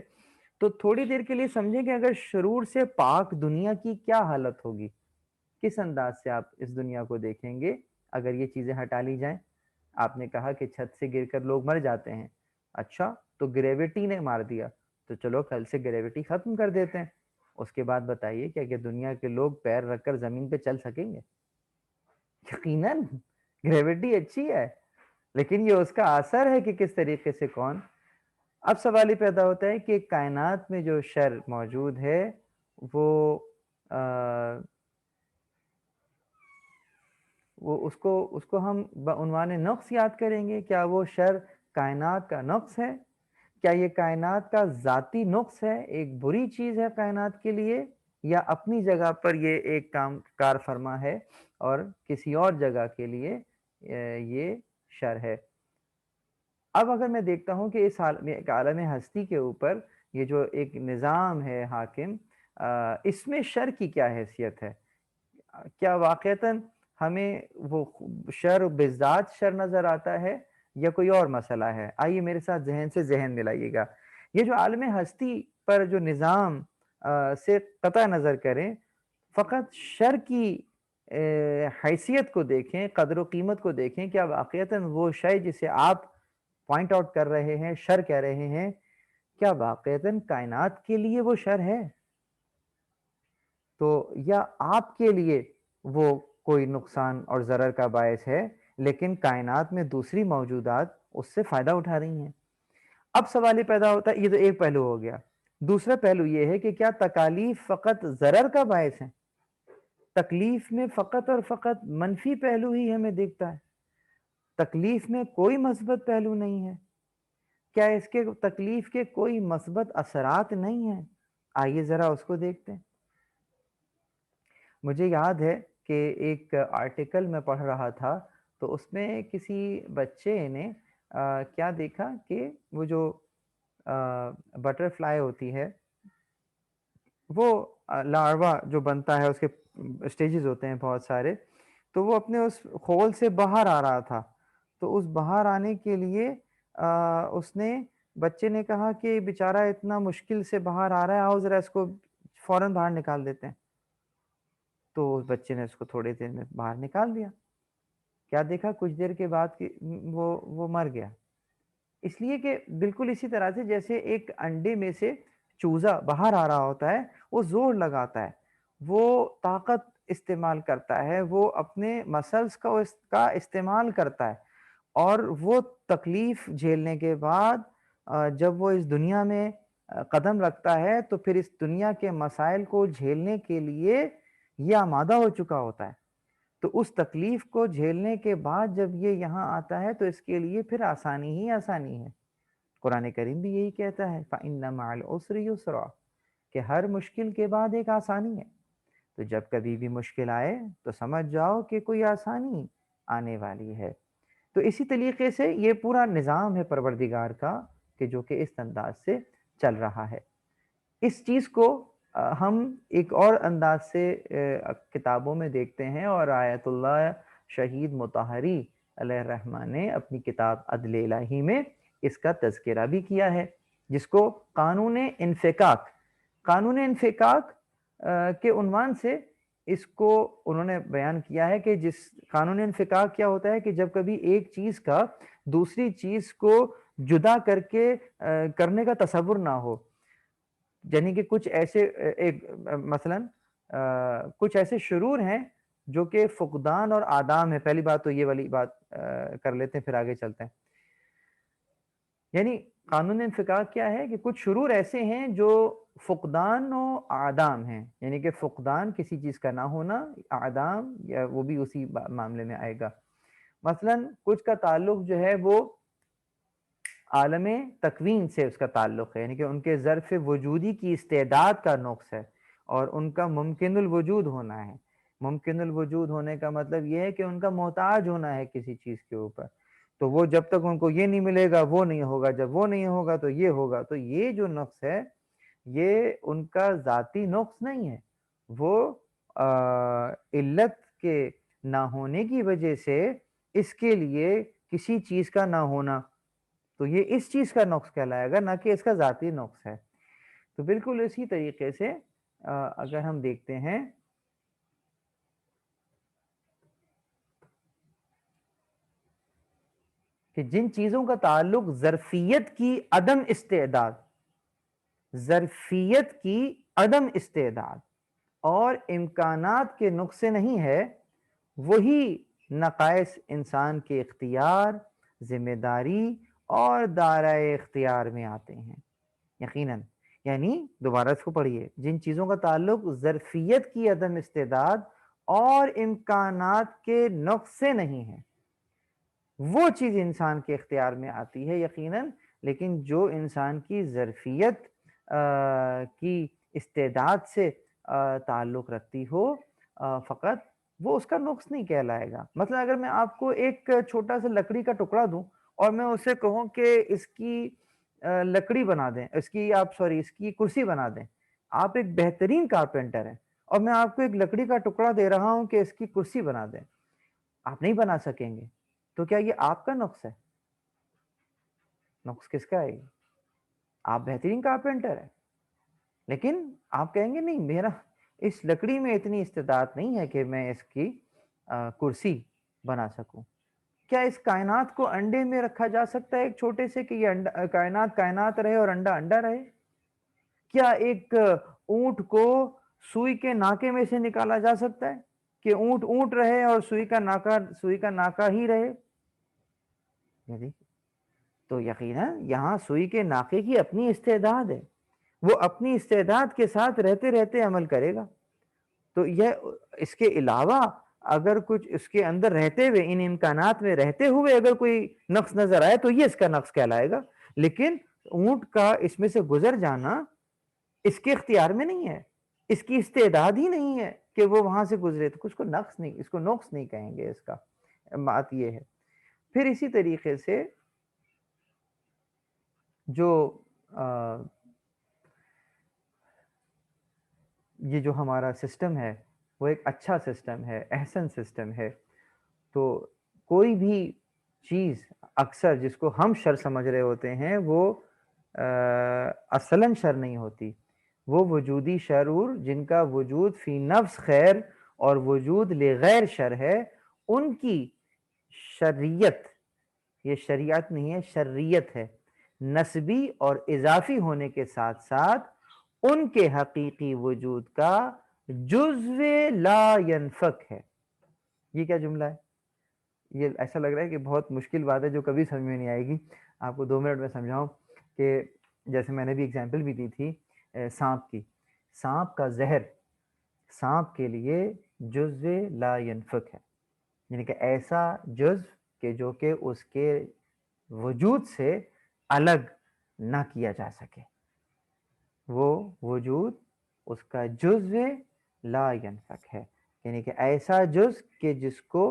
تو تھوڑی دیر کے لیے سمجھیں کہ اگر شرور سے پاک دنیا کی کیا حالت ہوگی، کس انداز سے آپ اس دنیا کو دیکھیں گے اگر یہ چیزیں ہٹا لی جائیں۔ آپ نے کہا کہ چھت سے گر کر لوگ مر جاتے ہیں، اچھا تو گریوٹی نے مار دیا، تو چلو کل سے گریوٹی ختم کر دیتے ہیں۔ اس کے بعد بتائیے کہ دنیا کے لوگ پیر رکھ کر زمین پہ چل سکیں گے؟ یقیناً گریوٹی اچھی ہے، لیکن یہ اس کا اثر ہے کہ کس طریقے سے کون۔ اب سوال یہ پیدا ہوتا ہے کہ کائنات میں جو شر موجود ہے وہ اس کو ہم بعنوان نقص یاد کریں گے۔ کیا وہ شر کائنات کا نقص ہے؟ کیا یہ کائنات کا ذاتی نقص ہے، ایک بری چیز ہے کائنات کے لیے، یا اپنی جگہ پر یہ ایک کار فرما ہے اور کسی اور جگہ کے لیے یہ شر ہے؟ اب اگر میں دیکھتا ہوں کہ اس عالم ہستی کے اوپر یہ جو ایک نظام ہے حاکم، اس میں شر کی کیا حیثیت ہے؟ کیا واقعتاً ہمیں وہ شر بذات شر نظر آتا ہے یا کوئی اور مسئلہ ہے؟ آئیے میرے ساتھ ذہن سے ذہن ملائیے گا۔ یہ جو عالم ہستی پر جو نظام سے قطع نظر کریں، فقط شر کی حیثیت کو دیکھیں، قدر و قیمت کو دیکھیں، کیا واقعتاً وہ شے جسے آپ پوائنٹ آؤٹ کر رہے ہیں، شر کہہ رہے ہیں، کیا واقعتاً کائنات کے لیے وہ شر ہے؟ تو یا آپ کے لیے وہ کوئی نقصان اور ضرر کا باعث ہے، لیکن کائنات میں دوسری موجودات اس سے فائدہ اٹھا رہی ہیں؟ اب سوال یہ پیدا ہوتا ہے، یہ تو ایک پہلو ہو گیا۔ دوسرا پہلو یہ ہے کہ کیا تکالیف فقط ضرر کا باعث ہیں؟ تکلیف میں فقط اور فقط منفی پہلو ہی ہمیں دیکھتا ہے، تکلیف میں کوئی مثبت پہلو نہیں ہے؟ کیا اس کے تکلیف کے کوئی مثبت اثرات نہیں ہیں؟ آئیے ذرا اس کو دیکھتے ہیں۔ مجھے یاد ہے کہ ایک آرٹیکل میں پڑھ رہا تھا، تو اس میں کسی بچے نے کیا دیکھا کہ وہ جو بٹر فلائی ہوتی ہے، وہ لاروا جو بنتا ہے، اس کے اسٹیجز ہوتے ہیں بہت سارے، تو وہ اپنے اس خول سے باہر آ رہا تھا۔ تو اس باہر آنے کے لیے اس نے بچے نے کہا کہ بیچارہ اتنا مشکل سے باہر آ رہا ہے، آؤ ذرا اس کو فوراً باہر نکال دیتے ہیں۔ تو اس بچے نے اس کو تھوڑی دیر میں باہر نکال دیا۔ کیا دیکھا کچھ دیر کے بعد کہ وہ مر گیا، اس لیے کہ بالکل اسی طرح سے جیسے ایک انڈے میں سے چوزا باہر آ رہا ہوتا ہے، وہ زور لگاتا ہے، وہ طاقت استعمال کرتا ہے، وہ اپنے مسلز کا استعمال کرتا ہے، اور وہ تکلیف جھیلنے کے بعد جب وہ اس دنیا میں قدم رکھتا ہے تو پھر اس دنیا کے مسائل کو جھیلنے کے لیے یہ آمادہ ہو چکا ہوتا ہے۔ تو اس تکلیف کو جھیلنے کے بعد جب یہ یہاں آتا ہے تو اس کے لیے پھر آسانی ہی آسانی ہے۔ قرآن کریم بھی یہی کہتا ہے فَإِنَّ مَعَ الْعُسْرِ يُسْرًا، کہ ہر مشکل کے بعد ایک آسانی ہے۔ تو جب کبھی بھی مشکل آئے تو سمجھ جاؤ کہ کوئی آسانی آنے والی ہے۔ تو اسی طریقے سے یہ پورا نظام ہے پروردگار کا کہ جو کہ اس انداز سے چل رہا ہے۔ اس چیز کو ہم ایک اور انداز سے کتابوں میں دیکھتے ہیں، اور آیت اللہ شہید مطہری علیہ الرحمہ نے اپنی کتاب عدل الہی میں اس کا تذکرہ بھی کیا ہے، جس کو قانون انفکاک کے عنوان سے اس کو انہوں نے بیان کیا ہے کہ جس قانون انفکاک کیا ہوتا ہے کہ جب کبھی ایک چیز کا دوسری چیز کو جدا کر کے کرنے کا تصور نہ ہو، یعنی کہ کچھ ایسے مثلاً کچھ ایسے شرور ہیں جو کہ فقدان اور آدام ہے۔ پہلی بات تو یہ والی بات کر لیتے ہیں، پھر آگے چلتے ہیں۔ یعنی قانون انفکاک کیا ہے کہ کچھ شرور ایسے ہیں جو فقدان و آدام ہیں، یعنی کہ فقدان کسی چیز کا نہ ہونا، آدام یا وہ بھی اسی معاملے میں آئے گا۔ مثلاً کچھ کا تعلق جو ہے وہ عالم تکوین سے اس کا تعلق ہے، یعنی کہ ان کے ظرف وجودی کی استعداد کا نقص ہے، اور ان کا ممکن الوجود ہونا ہے۔ ممکن الوجود ہونے کا مطلب یہ ہے کہ ان کا محتاج ہونا ہے کسی چیز کے اوپر، تو وہ جب تک ان کو یہ نہیں ملے گا وہ نہیں ہوگا، جب وہ نہیں ہوگا تو یہ ہوگا۔ تو یہ جو نقص ہے یہ ان کا ذاتی نقص نہیں ہے، وہ علت کے نہ ہونے کی وجہ سے اس کے لیے کسی چیز کا نہ ہونا، تو یہ اس چیز کا نقص کہلائے گا، نہ کہ اس کا ذاتی نقص ہے۔ تو تو بالکل اسی طریقے سے اگر ہم دیکھتے ہیں کہ جن چیزوں کا تعلق ظرفیت کی عدم استعداد اور امکانات کے نقص نہیں ہے، وہی نقائص انسان کے اختیار، ذمہ داری اور دائرۂ اختیار میں آتے ہیں یقیناً۔ یعنی دوبارہ اس کو پڑھیے، جن چیزوں کا تعلق ظرفیت کی عدم استعداد اور امکانات کے نقص سے نہیں ہے، وہ چیز انسان کے اختیار میں آتی ہے یقیناً، لیکن جو انسان کی ظرفیت کی استعداد سے تعلق رکھتی ہو فقط، وہ اس کا نقص نہیں کہلائے گا۔ مثلا اگر میں آپ کو ایک چھوٹا سا لکڑی کا ٹکڑا دوں اور میں اسے کہوں کہ اس کی لکڑی بنا دیں، اس کی کرسی بنا دیں، آپ ایک بہترین کارپینٹر ہیں اور میں آپ کو ایک لکڑی کا ٹکڑا دے رہا ہوں کہ اس کی کرسی بنا دیں، آپ نہیں بنا سکیں گے، تو کیا یہ آپ کا نقص ہے؟ نقص کس کا ہے؟ آپ بہترین کارپینٹر ہیں، لیکن آپ کہیں گے نہیں، میرا اس لکڑی میں اتنی استعداد نہیں ہے کہ میں اس کی کرسی بنا سکوں۔ کیا اس کائنات کو انڈے میں رکھا جا سکتا ہے ایک چھوٹے سے، کہ یہ کائنات رہے اور انڈا رہے؟ کیا ایک اونٹ کو سوئی کے ناکے میں سے نکالا جا سکتا ہے کہ اونٹ رہے اور سوئی کا ناکا ہی رہے؟ تو یقیناً یہاں سوئی کے ناکے کی اپنی استعداد ہے، وہ اپنی استعداد کے ساتھ رہتے رہتے عمل کرے گا۔ تو یہ اس کے علاوہ اگر کچھ اس کے اندر رہتے ہوئے، ان امکانات میں رہتے ہوئے اگر کوئی نقص نظر آئے تو یہ اس کا نقص کہلائے گا، لیکن اونٹ کا اس میں سے گزر جانا اس کے اختیار میں نہیں ہے، اس کی استعداد ہی نہیں ہے کہ وہ وہاں سے گزرے، تو اس کو نقص نہیں کہیں گے۔ اس کا بات یہ ہے۔ پھر اسی طریقے سے جو یہ جو ہمارا سسٹم ہے وہ ایک اچھا سسٹم ہے، احسن سسٹم ہے، تو کوئی بھی چیز اکثر جس کو ہم شر سمجھ رہے ہوتے ہیں وہ اصلاً شر نہیں ہوتی، وہ وجودی شرور جن کا وجود فی نفس خیر اور وجود لغیر شر ہے، ان کی شریعت، یہ شریعت نہیں ہے، شریعت ہے، نسبی اور اضافی ہونے کے ساتھ ساتھ ان کے حقیقی وجود کا جزو لا ینفک ہے۔ یہ کیا جملہ ہے؟ یہ ایسا لگ رہا ہے کہ بہت مشکل بات ہے جو کبھی سمجھ میں نہیں آئے گی۔ آپ کو 2 منٹ میں سمجھاؤں کہ جیسے میں نے بھی اگزامپل بھی دی تھی سانپ کی، سانپ کا زہر سانپ کے لیے جزو لا ینفک ہے، یعنی کہ ایسا جزو کہ جو کہ اس کے وجود سے الگ نہ کیا جا سکے، وہ وجود اس کا جزو لا ینفک ہے، یعنی کہ ایسا جز کہ جس کو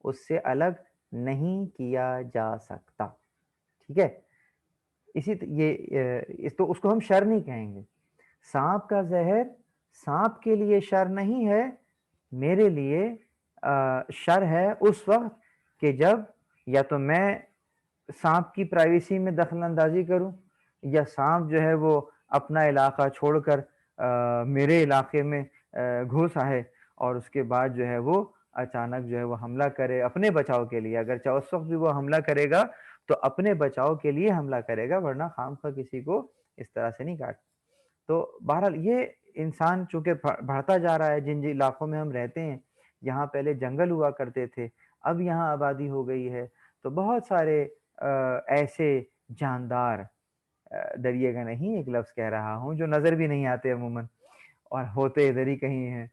اس سے الگ نہیں کیا جا سکتا۔ ٹھیک ہے، تو اس کو ہم شر نہیں کہیں گے۔ سانپ کا زہر سانپ کے لیے شر نہیں ہے، میرے لیے شر ہے اس وقت کہ جب یا تو میں سانپ کی پرائیویسی میں دخل اندازی کروں، یا سانپ جو ہے وہ اپنا علاقہ چھوڑ کر میرے علاقے میں گھس آئے اور اس کے بعد جو ہے وہ اچانک جو ہے وہ حملہ کرے اپنے بچاؤ کے لیے۔ اگر چاہے اس وقت بھی وہ حملہ کرے گا تو اپنے بچاؤ کے لیے حملہ کرے گا، ورنہ خامخواہ کسی کو اس طرح سے نہیں کاٹ۔ تو بہرحال یہ انسان چونکہ بڑھتا جا رہا ہے، جن علاقوں میں ہم رہتے ہیں، یہاں پہلے جنگل ہوا کرتے تھے، اب یہاں آبادی ہو گئی ہے، تو بہت سارے ایسے جاندار، ڈریے گا نہیں، ایک لفظ کہہ رہا ہوں، جو نظر بھی نہیں آتے عموماً اور ہوتے ادھر ہی کہیں ہیں،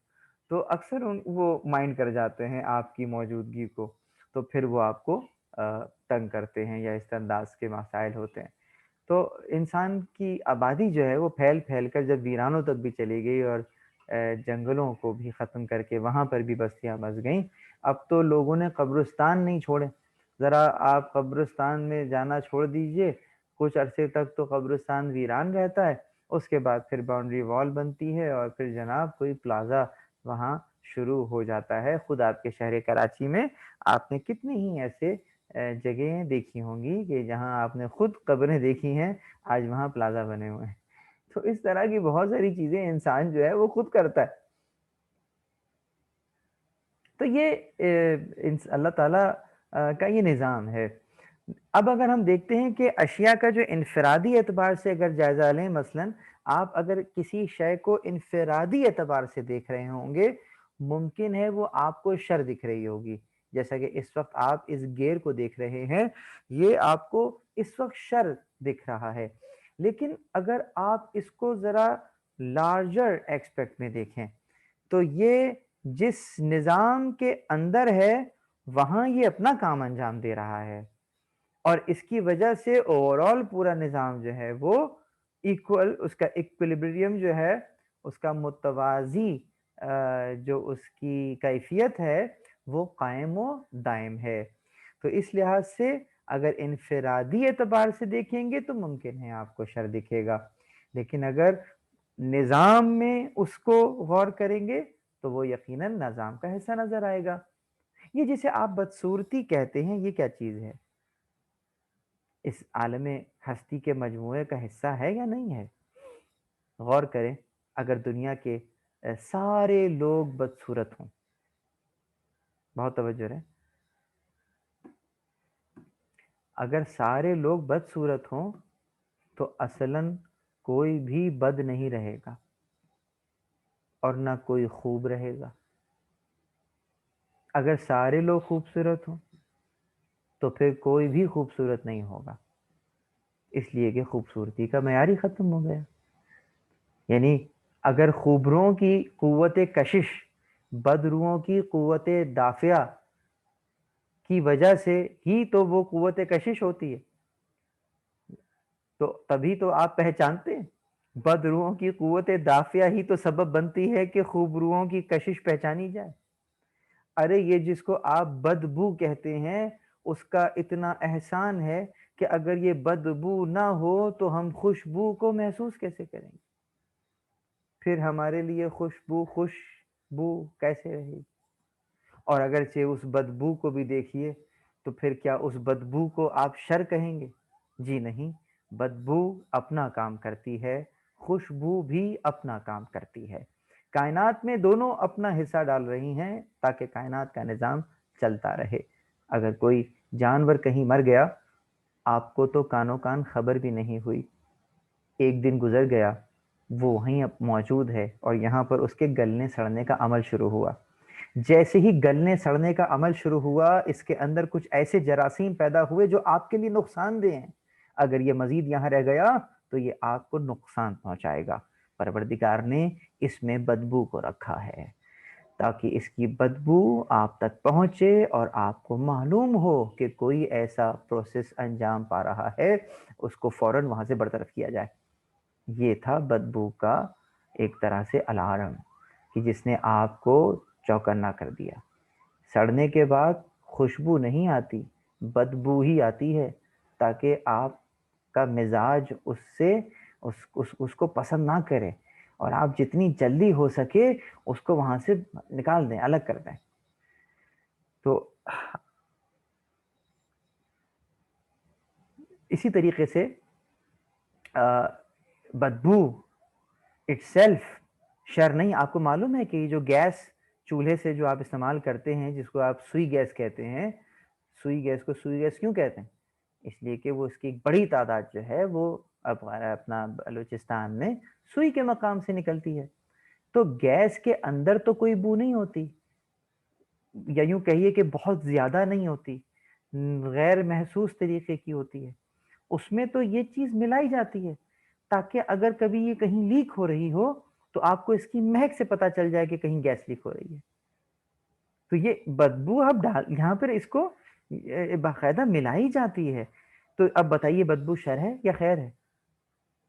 تو اکثر وہ مائنڈ کر جاتے ہیں آپ کی موجودگی کو، تو پھر وہ آپ کو تنگ کرتے ہیں یا اس انداز کے مسائل ہوتے ہیں۔ تو انسان کی آبادی جو ہے وہ پھیل پھیل کر جب ویرانوں تک بھی چلی گئی اور جنگلوں کو بھی ختم کر کے وہاں پر بھی بستیاں بس گئیں، اب تو لوگوں نے قبرستان نہیں چھوڑے۔ ذرا آپ قبرستان میں جانا چھوڑ دیجئے، کچھ عرصے تک تو قبرستان ویران رہتا ہے، اس کے بعد پھر باؤنڈری وال بنتی ہے اور پھر جناب کوئی پلازا وہاں شروع ہو جاتا ہے۔ خود آپ کے شہر کراچی میں آپ نے کتنی ہی ایسے جگہیں دیکھی ہوں گی کہ جہاں آپ نے خود قبریں دیکھی ہیں، آج وہاں پلازا بنے ہوئے ہیں۔ تو اس طرح کی بہت ساری چیزیں انسان جو ہے وہ خود کرتا ہے. تو یہ اللہ تعالیٰ کا یہ نظام ہے. اب اگر ہم دیکھتے ہیں کہ اشیاء کا جو انفرادی اعتبار سے اگر جائزہ لیں، مثلا آپ اگر کسی شے کو انفرادی اعتبار سے دیکھ رہے ہوں گے، ممکن ہے وہ آپ کو شر دکھ رہی ہوگی. جیسا کہ اس وقت آپ اس گیئر کو دیکھ رہے ہیں، یہ آپ کو اس وقت شر دکھ رہا ہے. لیکن اگر آپ اس کو ذرا لارجر ایکسپیکٹ میں دیکھیں تو یہ جس نظام کے اندر ہے وہاں یہ اپنا کام انجام دے رہا ہے، اور اس کی وجہ سے اوور آل پورا نظام جو ہے وہ ایکول، اس کا ایکویلیبریم جو ہے، اس کا متوازی جو اس کی کیفیت ہے وہ قائم و دائم ہے. تو اس لحاظ سے اگر انفرادی اعتبار سے دیکھیں گے تو ممکن ہے آپ کو شر دکھے گا، لیکن اگر نظام میں اس کو غور کریں گے تو وہ یقیناً نظام کا حصہ نظر آئے گا. یہ جسے آپ بدصورتی کہتے ہیں، یہ کیا چیز ہے؟ اس عالم ہستی کے مجموعے کا حصہ ہے یا نہیں ہے؟ غور کریں، اگر دنیا کے سارے لوگ بدصورت ہوں، بہت توجہ رہیں، اگر سارے لوگ بدصورت ہوں تو اصلاً کوئی بھی بد نہیں رہے گا اور نہ کوئی خوب رہے گا. اگر سارے لوگ خوبصورت ہوں تو پھر کوئی بھی خوبصورت نہیں ہوگا، اس لیے کہ خوبصورتی کا معیار ہی ختم ہو گیا. یعنی اگر خوبروؤں کی قوت کشش بدروؤں کی قوت دافعہ کی وجہ سے ہی تو وہ قوت کشش ہوتی ہے، تو تبھی تو آپ پہچانتے ہیں بدروؤں کی قوت دافعہ ہی تو سبب بنتی ہے کہ خوبروؤں کی کشش پہچانی جائے. ارے یہ جس کو آپ بدبو کہتے ہیں اس کا اتنا احسان ہے کہ اگر یہ بدبو نہ ہو تو ہم خوشبو کو محسوس کیسے کریں گے؟ پھر ہمارے لیے خوشبو کیسے رہے گی؟ اور اگرچہ اس بدبو کو بھی دیکھیے تو پھر کیا اس بدبو کو آپ شر کہیں گے؟ جی نہیں، بدبو اپنا کام کرتی ہے، خوشبو بھی اپنا کام کرتی ہے. کائنات میں دونوں اپنا حصہ ڈال رہی ہیں تاکہ کائنات کا نظام چلتا رہے. اگر کوئی جانور کہیں مر گیا، آپ کو تو کانوں کان خبر بھی نہیں ہوئی، ایک دن گزر گیا، وہ وہیں موجود ہے اور یہاں پر اس کے گلنے سڑنے کا عمل شروع ہوا. جیسے ہی گلنے سڑنے کا عمل شروع ہوا، اس کے اندر کچھ ایسے جراثیم پیدا ہوئے جو آپ کے لیے نقصان دہ ہیں. اگر یہ مزید یہاں رہ گیا تو یہ آپ کو نقصان پہنچائے گا. پروردگار نے اس میں بدبو کو رکھا ہے تاکہ اس کی بدبو آپ تک پہنچے اور آپ کو معلوم ہو کہ کوئی ایسا پروسیس انجام پا رہا ہے، اس کو فوراً وہاں سے برطرف کیا جائے. یہ تھا بدبو کا ایک طرح سے الارم کہ جس نے آپ کو چوکنا کر دیا. سڑنے کے بعد خوشبو نہیں آتی، بدبو ہی آتی ہے تاکہ آپ کا مزاج اس کو پسند نہ کرے اور آپ جتنی جلدی ہو سکے اس کو وہاں سے نکال دیں، الگ کر دیں. تو اسی طریقے سے بدبو اٹ سیلف شر نہیں. آپ کو معلوم ہے کہ یہ جو گیس چولہے سے جو آپ استعمال کرتے ہیں، جس کو آپ سوئی گیس کہتے ہیں، سوئی گیس کو سوئی گیس کیوں کہتے ہیں؟ اس لیے کہ وہ اس کی ایک بڑی تعداد جو ہے وہ اپنا بلوچستان میں سوئی کے مقام سے نکلتی ہے. تو گیس کے اندر تو کوئی بو نہیں ہوتی، یا یوں کہیے کہ بہت زیادہ نہیں ہوتی، غیر محسوس طریقے کی ہوتی ہے. اس میں تو یہ چیز ملائی جاتی ہے تاکہ اگر کبھی یہ کہیں لیک ہو رہی ہو تو آپ کو اس کی مہک سے پتا چل جائے کہ کہیں گیس لیک ہو رہی ہے. تو یہ بدبو اب یہاں پر اس کو باقاعدہ ملائی جاتی ہے. تو اب بتائیے بدبو شر ہے یا خیر ہے؟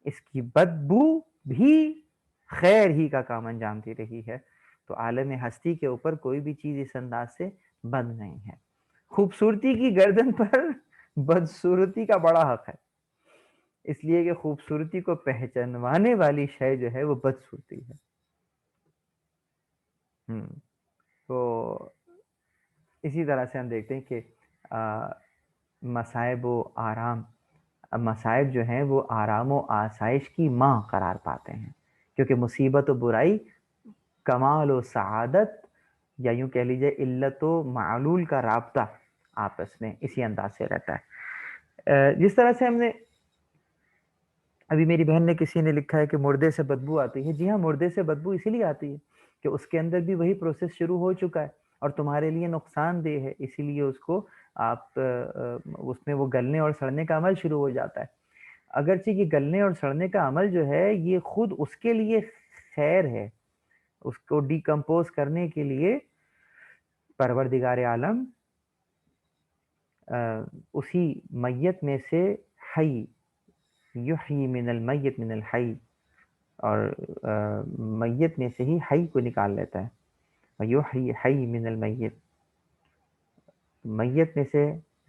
اس کی بدبو بھی خیر ہی کا کام انجام دے رہی ہے. تو عالم ہستی کے اوپر کوئی بھی چیز اس انداز سے بند نہیں ہے. خوبصورتی کی گردن پر بدصورتی کا بڑا حق ہے، اس لیے کہ خوبصورتی کو پہچانوانے والی شے جو ہے وہ بدصورتی ہے. تو اسی طرح سے ہم دیکھتے ہیں کہ مصائب و آرام مصائب جو ہیں وہ آرام و آسائش کی ماں قرار پاتے ہیں، کیونکہ مصیبت و برائی کمال و سعادت، یا یوں کہہ لیجئے علت و معلول کا رابطہ آپس میں اسی انداز سے رہتا ہے۔ جس طرح سے ہم نے ابھی میری بہن نے کسی نے لکھا ہے کہ مردے سے بدبو آتی ہے، جی ہاں، مردے سے بدبو اسی لیے آتی ہے کہ اس کے اندر بھی وہی پروسیس شروع ہو چکا ہے اور تمہارے لیے نقصان دہ ہے، اسی لیے اس کو آپ اس میں وہ گلنے اور سڑنے کا عمل شروع ہو جاتا ہے۔ اگرچہ یہ گلنے اور سڑنے کا عمل جو ہے یہ خود اس کے لیے خیر ہے، اس کو ڈیکمپوز کرنے کے لیے پروردگار عالم اسی میت میں سے حی، یحیی من المیت من الحی، اور میت میں سے ہی حی کو نکال لیتا ہے، یحیی حی من المیت، میت میں سے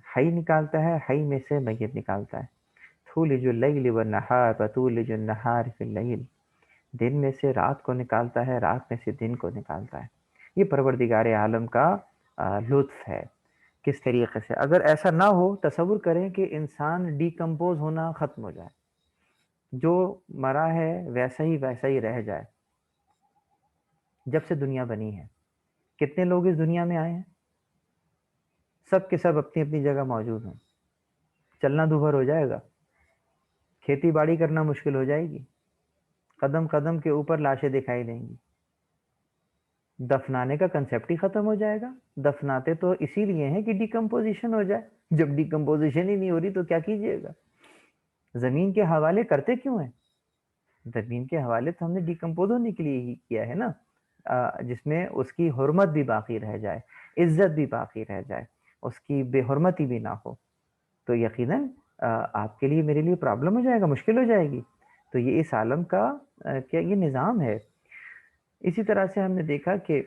حی نکالتا ہے، حی میں سے میت نکالتا ہے۔ تولج اللیل والنہار فتولج النہار فی اللیل، دن میں سے رات کو نکالتا ہے، رات میں سے دن کو نکالتا ہے۔ یہ پروردگار عالم کا لطف ہے۔ کس طریقے سے اگر ایسا نہ ہو، تصور کریں کہ انسان ڈیکمپوز ہونا ختم ہو جائے، جو مرا ہے ویسا ہی رہ جائے۔ جب سے دنیا بنی ہے کتنے لوگ اس دنیا میں آئے ہیں؟ سب کے سب اپنی اپنی جگہ موجود ہیں، چلنا دوبھر ہو جائے گا، کھیتی باڑی کرنا مشکل ہو جائے گی، قدم قدم کے اوپر لاشیں دکھائی دیں گی، دفنانے کا کنسیپٹ ہی ختم ہو جائے گا۔ دفناتے تو اسی لیے ہیں کہ ڈیکمپوزیشن ہو جائے، جب ڈیکمپوزیشن ہی نہیں ہو رہی تو کیا کیجیے گا؟ زمین کے حوالے کرتے کیوں ہیں؟ زمین کے حوالے تو ہم نے ڈیکمپوز ہونے کے لیے ہی کیا ہے نا، جس میں اس کی حرمت بھی باقی رہ جائے، عزت بھی باقی رہ جائے، اس کی بے حرمتی بھی نہ ہو، تو یقیناً آپ کے لیے میرے لیے پرابلم ہو جائے گا، مشکل ہو جائے گی۔ تو یہ اس عالم کا کیا یہ نظام ہے۔ اسی طرح سے ہم نے دیکھا کہ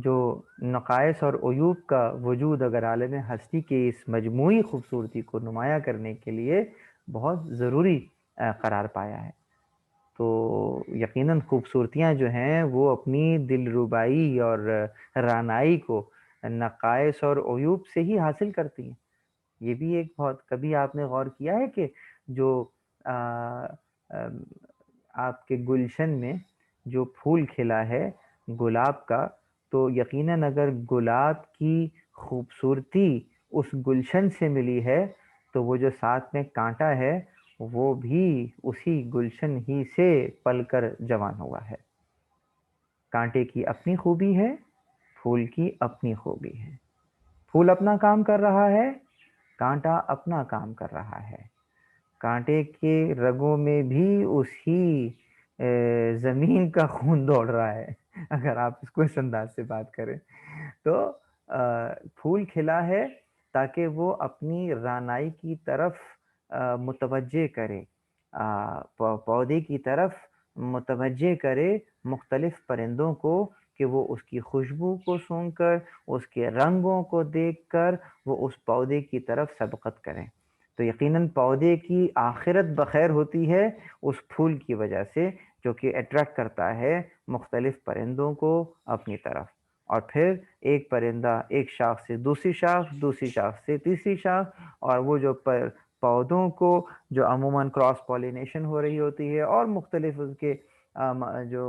جو نقائص اور عیوب کا وجود اگر عالم ہستی کے اس مجموعی خوبصورتی کو نمایاں کرنے کے لیے بہت ضروری قرار پایا ہے، تو یقیناً خوبصورتیاں جو ہیں وہ اپنی دل ربائی اور رانائی کو نقائص اور عیوب سے ہی حاصل کرتی ہیں۔ یہ بھی ایک بہت، کبھی آپ نے غور کیا ہے کہ جو آپ کے گلشن میں جو پھول کھلا ہے گلاب کا، تو یقیناً اگر گلاب کی خوبصورتی اس گلشن سے ملی ہے تو وہ جو ساتھ میں کانٹا ہے وہ بھی اسی گلشن ہی سے پل کر جوان ہوا ہے۔ کانٹے کی اپنی خوبی ہے، پھول کی اپنی خوبی ہے، پھول اپنا کام کر رہا ہے، کانٹا اپنا کام کر رہا ہے، کانٹے کے رگوں میں بھی اسی زمین کا خون دوڑ رہا ہے، اگر آپ اس کو اس انداز سے بات کریں تو پھول کھلا ہے تاکہ وہ اپنی رانائی کی طرف متوجہ کرے، پودے کی طرف متوجہ کرے مختلف پرندوں کو کہ وہ اس کی خوشبو کو سونگھ کر، اس کے رنگوں کو دیکھ کر وہ اس پودے کی طرف سبقت کریں۔ تو یقیناً پودے کی آخرت بخیر ہوتی ہے اس پھول کی وجہ سے، جو کہ اٹریکٹ کرتا ہے مختلف پرندوں کو اپنی طرف، اور پھر ایک پرندہ ایک شاخ سے دوسری شاخ، دوسری شاخ سے تیسری شاخ، اور وہ جو پودوں کو جو عموماً کراس پولینیشن ہو رہی ہوتی ہے اور مختلف اس کے جو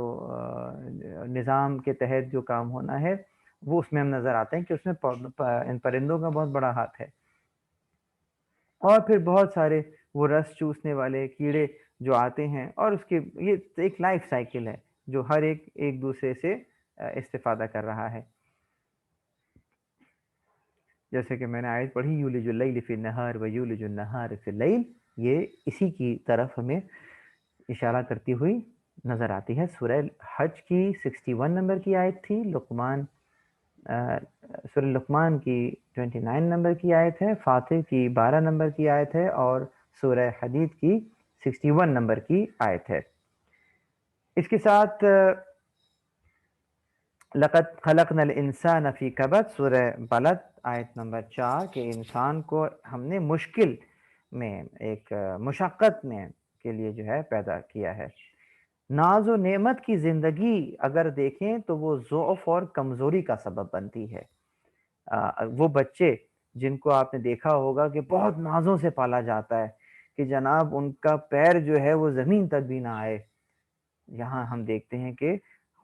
نظام کے تحت جو کام ہونا ہے وہ اس میں ہم نظر آتے ہیں کہ اس میں ان پرندوں کا بہت بڑا ہاتھ ہے۔ اور پھر بہت سارے وہ رس چوسنے والے کیڑے جو آتے ہیں، اور اس کے یہ ایک لائف سائیکل ہے جو ہر ایک دوسرے سے استفادہ کر رہا ہے۔ جیسے کہ میں نے آیت پڑھی یولج اللیل فی النہار و یولج النہار فی اللیل، یہ اسی کی طرف ہمیں اشارہ کرتی ہوئی نظر آتی ہے۔ سورہ حج کی 61 نمبر کی آیت تھی، سورہ لقمان کی 29 نمبر کی آیت ہے، فاتر کی 12 نمبر کی آیت ہے، اور سورہ حدید کی 61 نمبر کی آیت ہے۔ اس کے ساتھ لقد خلقنا الانسان فی کبد، سورہ بلد آیت نمبر 4، کہ انسان کو ہم نے مشکل میں، ایک مشقت میں کے لیے جو ہے پیدا کیا ہے۔ ناز و نعمت کی زندگی اگر دیکھیں تو وہ ضعف اور کمزوری کا سبب بنتی ہے۔ وہ بچے جن کو آپ نے دیکھا ہوگا کہ بہت نازوں سے پالا جاتا ہے کہ جناب ان کا پیر جو ہے وہ زمین تک بھی نہ آئے، یہاں ہم دیکھتے ہیں کہ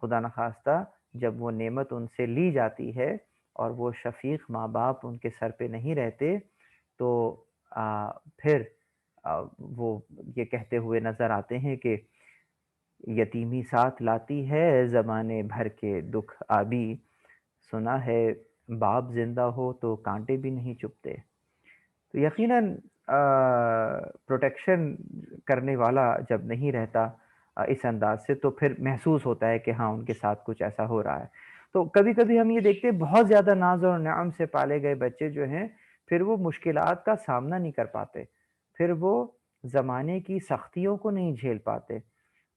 خدا نخواستہ جب وہ نعمت ان سے لی جاتی ہے اور وہ شفیق ماں باپ ان کے سر پہ نہیں رہتے تو پھر وہ یہ کہتے ہوئے نظر آتے ہیں کہ یتیمی ساتھ لاتی ہے زمانے بھر کے دکھ آبی، سنا ہے باپ زندہ ہو تو کانٹے بھی نہیں چبھتے۔ تو یقیناً پروٹیکشن کرنے والا جب نہیں رہتا اس انداز سے تو پھر محسوس ہوتا ہے کہ ہاں ان کے ساتھ کچھ ایسا ہو رہا ہے۔ تو کبھی کبھی ہم یہ دیکھتے ہیں بہت زیادہ ناز اور نعم سے پالے گئے بچے جو ہیں پھر وہ مشکلات کا سامنا نہیں کر پاتے، پھر وہ زمانے کی سختیوں کو نہیں جھیل پاتے۔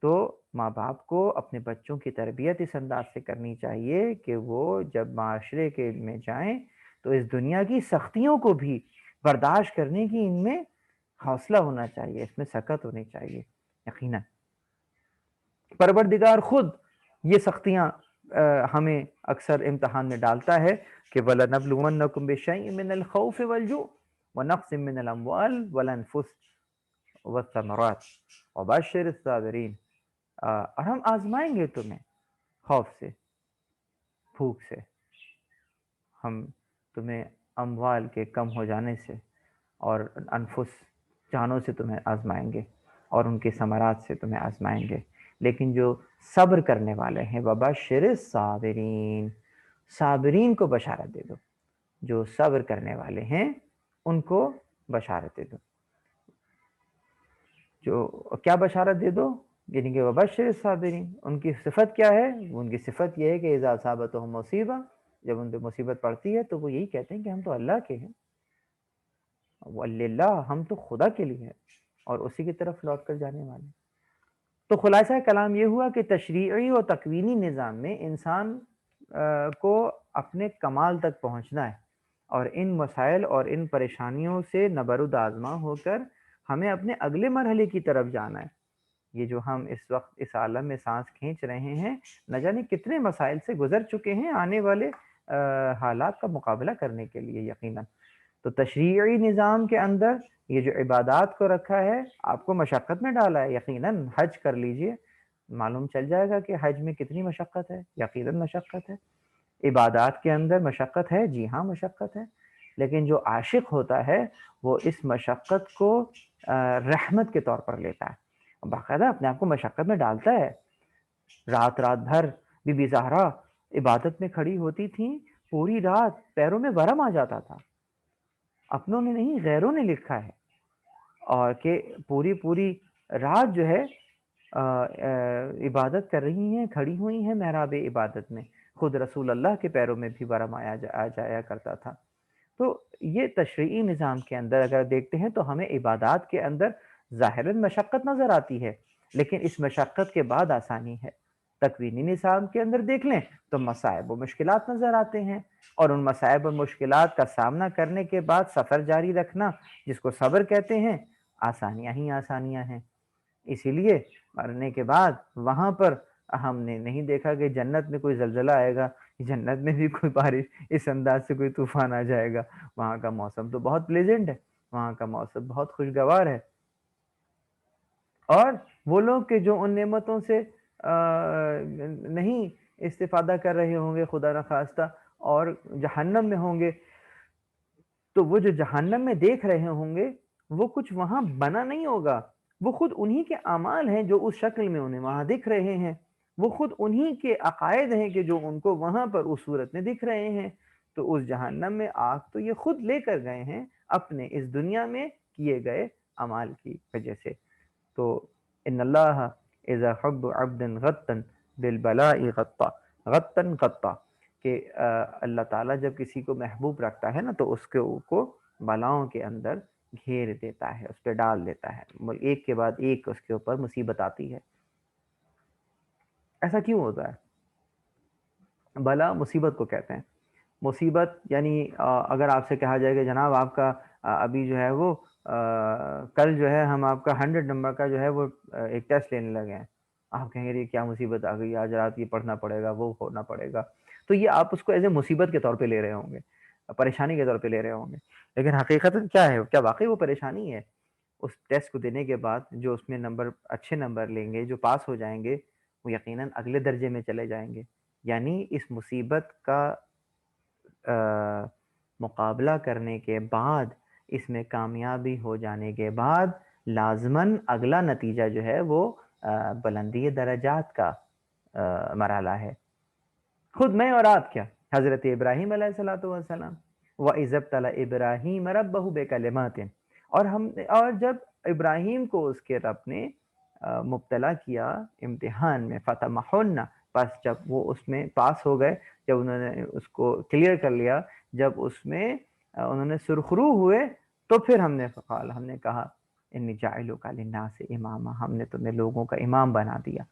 تو ماں باپ کو اپنے بچوں کی تربیت اس انداز سے کرنی چاہیے کہ وہ جب معاشرے کے میں جائیں تو اس دنیا کی سختیوں کو بھی برداشت کرنے کی ان میں حوصلہ ہونا چاہیے، اس میں سکت ہونی چاہیے۔ یقیناً پروردگار خود یہ سختیاں ہمیں اکثر امتحان میں ڈالتا ہے کہ وَلَنَبْلُوَنَّكُمْ بِشَيْءٍ مِّنَ الْخَوْفِ وَالْجُوعِ وَنَقْصٍ مِّنَ الْأَمْوَالِ وَالْأَنفُسِ وَالثَّمَرَاتِ وَبَشِّرِ الصَّابِرِينَ، اور ہم آزمائیں گے تمہیں خوف سے، بھوک سے، ہم تمہیں اموال کے کم ہو جانے سے اور انفس جانوں سے تمہیں آزمائیں گے اور ان کے ثمرات سے تمہیں آزمائیں گے، لیکن جو صبر کرنے والے ہیں وبشر الصابرین، صابرین کو بشارت دے دو، جو صبر کرنے والے ہیں ان کو بشارت دے دو۔ جو کیا بشارت دے دو؟ یعنی کہ وبشر الصابرین، ان کی صفت کیا ہے؟ ان کی صفت یہ ہے کہ اذا اصابتہم مصیبہ، جب ان پہ مصیبت پڑتی ہے تو وہ یہی کہتے ہیں کہ ہم تو اللہ کے ہیں، واللہ، ہم تو خدا کے لیے ہیں اور اسی کی طرف لوٹ کر جانے والے۔ تو خلاصہ کلام یہ ہوا کہ تشریعی اور تکوینی نظام میں انسان کو اپنے کمال تک پہنچنا ہے اور ان مسائل اور ان پریشانیوں سے نبرد آزما ہو کر ہمیں اپنے اگلے مرحلے کی طرف جانا ہے۔ یہ جو ہم اس وقت اس عالم میں سانس کھینچ رہے ہیں، نہ جانے کتنے مسائل سے گزر چکے ہیں آنے والے حالات کا مقابلہ کرنے کے لیے۔ یقیناً تو تشریعی نظام کے اندر یہ جو عبادات کو رکھا ہے آپ کو مشقت میں ڈالا ہے۔ یقیناً حج کر لیجئے، معلوم چل جائے گا کہ حج میں کتنی مشقت ہے۔ یقیناً مشقت ہے، عبادات کے اندر مشقت ہے، جی ہاں مشقت ہے، لیکن جو عاشق ہوتا ہے وہ اس مشقت کو رحمت کے طور پر لیتا ہے، باقاعدہ اپنے آپ کو مشقت میں ڈالتا ہے۔ رات بھر بی بی زہرا عبادت میں کھڑی ہوتی تھیں، پوری رات پیروں میں ورم آ جاتا تھا، اپنوں نے نہیں غیروں نے لکھا ہے، اور کہ پوری رات جو ہے عبادت کر رہی ہیں، کھڑی ہوئی ہیں محراب عبادت میں، خود رسول اللہ کے پیروں میں بھی ورم آ جایا کرتا تھا۔ تو یہ تشریعی نظام کے اندر اگر دیکھتے ہیں تو ہمیں عبادات کے اندر ظاہراً مشقت نظر آتی ہے، لیکن اس مشقت کے بعد آسانی ہے۔ تکوینی نظام کے اندر دیکھ لیں تو مصائب و مشکلات نظر آتے ہیں، اور ان مصائب و مشکلات کا سامنا کرنے کے بعد سفر جاری رکھنا، جس کو صبر کہتے ہیں، آسانیاں ہی آسانیاں ہیں۔ اسی لیے مرنے کے بعد وہاں پر ہم نے نہیں دیکھا کہ جنت میں کوئی زلزلہ آئے گا، جنت میں بھی کوئی بارش اس انداز سے کوئی طوفان آ جائے گا۔ وہاں کا موسم تو بہت پلیزنٹ ہے، وہاں کا موسم بہت خوشگوار ہے، اور وہ لوگ کہ جو ان نعمتوں سے نہیں استفادہ کر رہے ہوں گے خدا نخواستہ اور جہنم میں ہوں گے، تو وہ جو جہنم میں دیکھ رہے ہوں گے وہ کچھ وہاں بنا نہیں ہوگا، وہ خود انہی کے اعمال ہیں جو اس شکل میں انہیں وہاں دکھ رہے ہیں، وہ خود انہی کے عقائد ہیں کہ جو ان کو وہاں پر اس صورت میں دکھ رہے ہیں۔ تو اس جہنم میں آگ تو یہ خود لے کر گئے ہیں اپنے اس دنیا میں کیے گئے اعمال کی وجہ سے۔ تو ان اللہ اذا حب عبد غتا بالبلاء غطا، غتا غطا، کہ اللہ تعالیٰ جب کسی کو محبوب رکھتا ہے نا تو اس کو بلاؤں کے اندر گھیر دیتا ہے، اس پہ ڈال دیتا ہے، ایک کے بعد ایک اس کے اوپر مصیبت آتی ہے۔ ایسا کیوں ہوتا ہے؟ بلا مصیبت کو کہتے ہیں۔ مصیبت یعنی اگر آپ سے کہا جائے کہ جناب آپ کا ابھی جو ہے وہ کل جو ہے ہم آپ کا 100 نمبر کا جو ہے وہ ایک ٹیسٹ لینے لگے ہیں، آپ کہیں گے کیا مصیبت آ گئی، آج رات یہ پڑھنا پڑے گا، وہ ہونا پڑے گا، تو یہ آپ اس کو ایز اے مصیبت کے طور پہ لے رہے ہوں گے۔ پریشانی کے طور پہ لے رہے ہوں گے، لیکن حقیقت کیا ہے، کیا واقعی وہ پریشانی ہے؟ اس ٹیسٹ کو دینے کے بعد جو اس میں اچھے نمبر لیں گے، جو پاس ہو جائیں گے، وہ یقیناً اگلے درجے میں چلے جائیں گے. یعنی اس مصیبت کا مقابلہ کرنے کے بعد، اس میں کامیابی ہو جانے کے بعد لازماً اگلا نتیجہ جو ہے وہ بلندی درجات کا مرحلہ ہے. خود میں اور آپ کیا، حضرت ابراہیم علیہ الصلوۃ والسلام، وَإِذَ ابْتَلَى إِبْرَاهِيمَ رَبَّهُ بِكَلِمَاتٍ، اور جب ابراہیم کو اس کے رب نے مبتلا کیا امتحان میں، فَتَمَحُنَّ، پس جب وہ اس میں پاس ہو گئے، جب انہوں نے اس کو کلیئر کر لیا، جب اس میں انہوں نے سرخرو ہوئے، تو پھر ہم نے کہا انی جاعلک للناس اماما، ہم نے تمہیں لوگوں کا امام بنا دیا.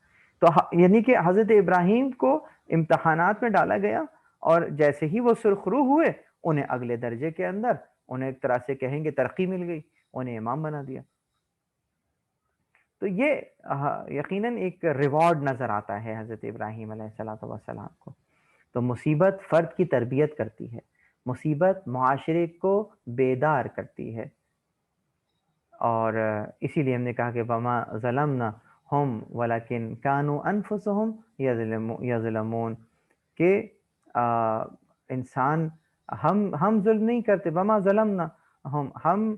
تو یعنی کہ حضرت ابراہیم کو امتحانات میں ڈالا گیا، اور جیسے ہی وہ سرخرو ہوئے، انہیں اگلے درجے کے اندر، انہیں ایک طرح سے کہیں گے ترقی مل گئی، انہیں امام بنا دیا. تو یہ یقیناً ایک ریوارڈ نظر آتا ہے حضرت ابراہیم علیہ السلام کو. تو مصیبت فرد کی تربیت کرتی ہے، مصیبت معاشرے کو بیدار کرتی ہے. اور اسی لیے ہم نے کہا کہ وما ظلمنا ہم ولکن کانوا انفسہم یظلمون، کہ انسان ہم ظلم نہیں کرتے، وما ظلمنا ہم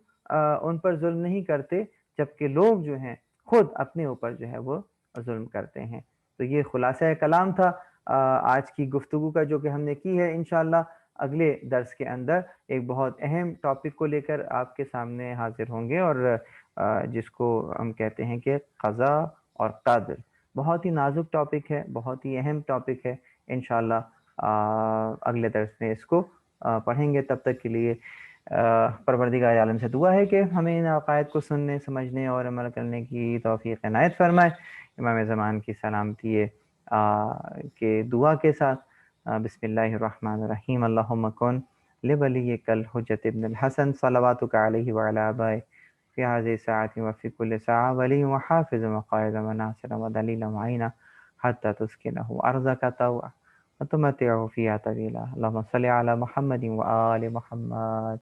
ان پر ظلم نہیں کرتے، جبکہ لوگ جو ہیں خود اپنے اوپر جو ہے وہ ظلم کرتے ہیں. تو یہ خلاصہ کلام تھا آج کی گفتگو کا، جو کہ ہم نے کی ہے. انشاءاللہ اگلے درس کے اندر ایک بہت اہم ٹاپک کو لے کر آپ کے سامنے حاضر ہوں گے، اور جس کو ہم کہتے ہیں کہ قضا اور قدر. بہت ہی نازک ٹاپک ہے، بہت ہی اہم ٹاپک ہے. انشاءاللہ اگلے درس میں اس کو پڑھیں گے. تب تک کے لیے پروردگار عالم سے دعا ہے کہ ہمیں ان عقائد کو سننے، سمجھنے اور عمل کرنے کی توفیق عنایت فرمائے. امام زمان کی سلامتی کے دعا کے ساتھ بسم اللہ الرحمن الرحیم. اللہم کن لولیک الحجۃ ابن الحسن صلواتک علیہ وعلی آبائہ فی هذه الساعة وفی کل ساعة ولی وحافظ وقائد وناصر ودلیل معینہ حتی تسکنہ ارضک طوعا وتمتعه فیہا طویلا. اللہم صلی علی محمد وآل محمد.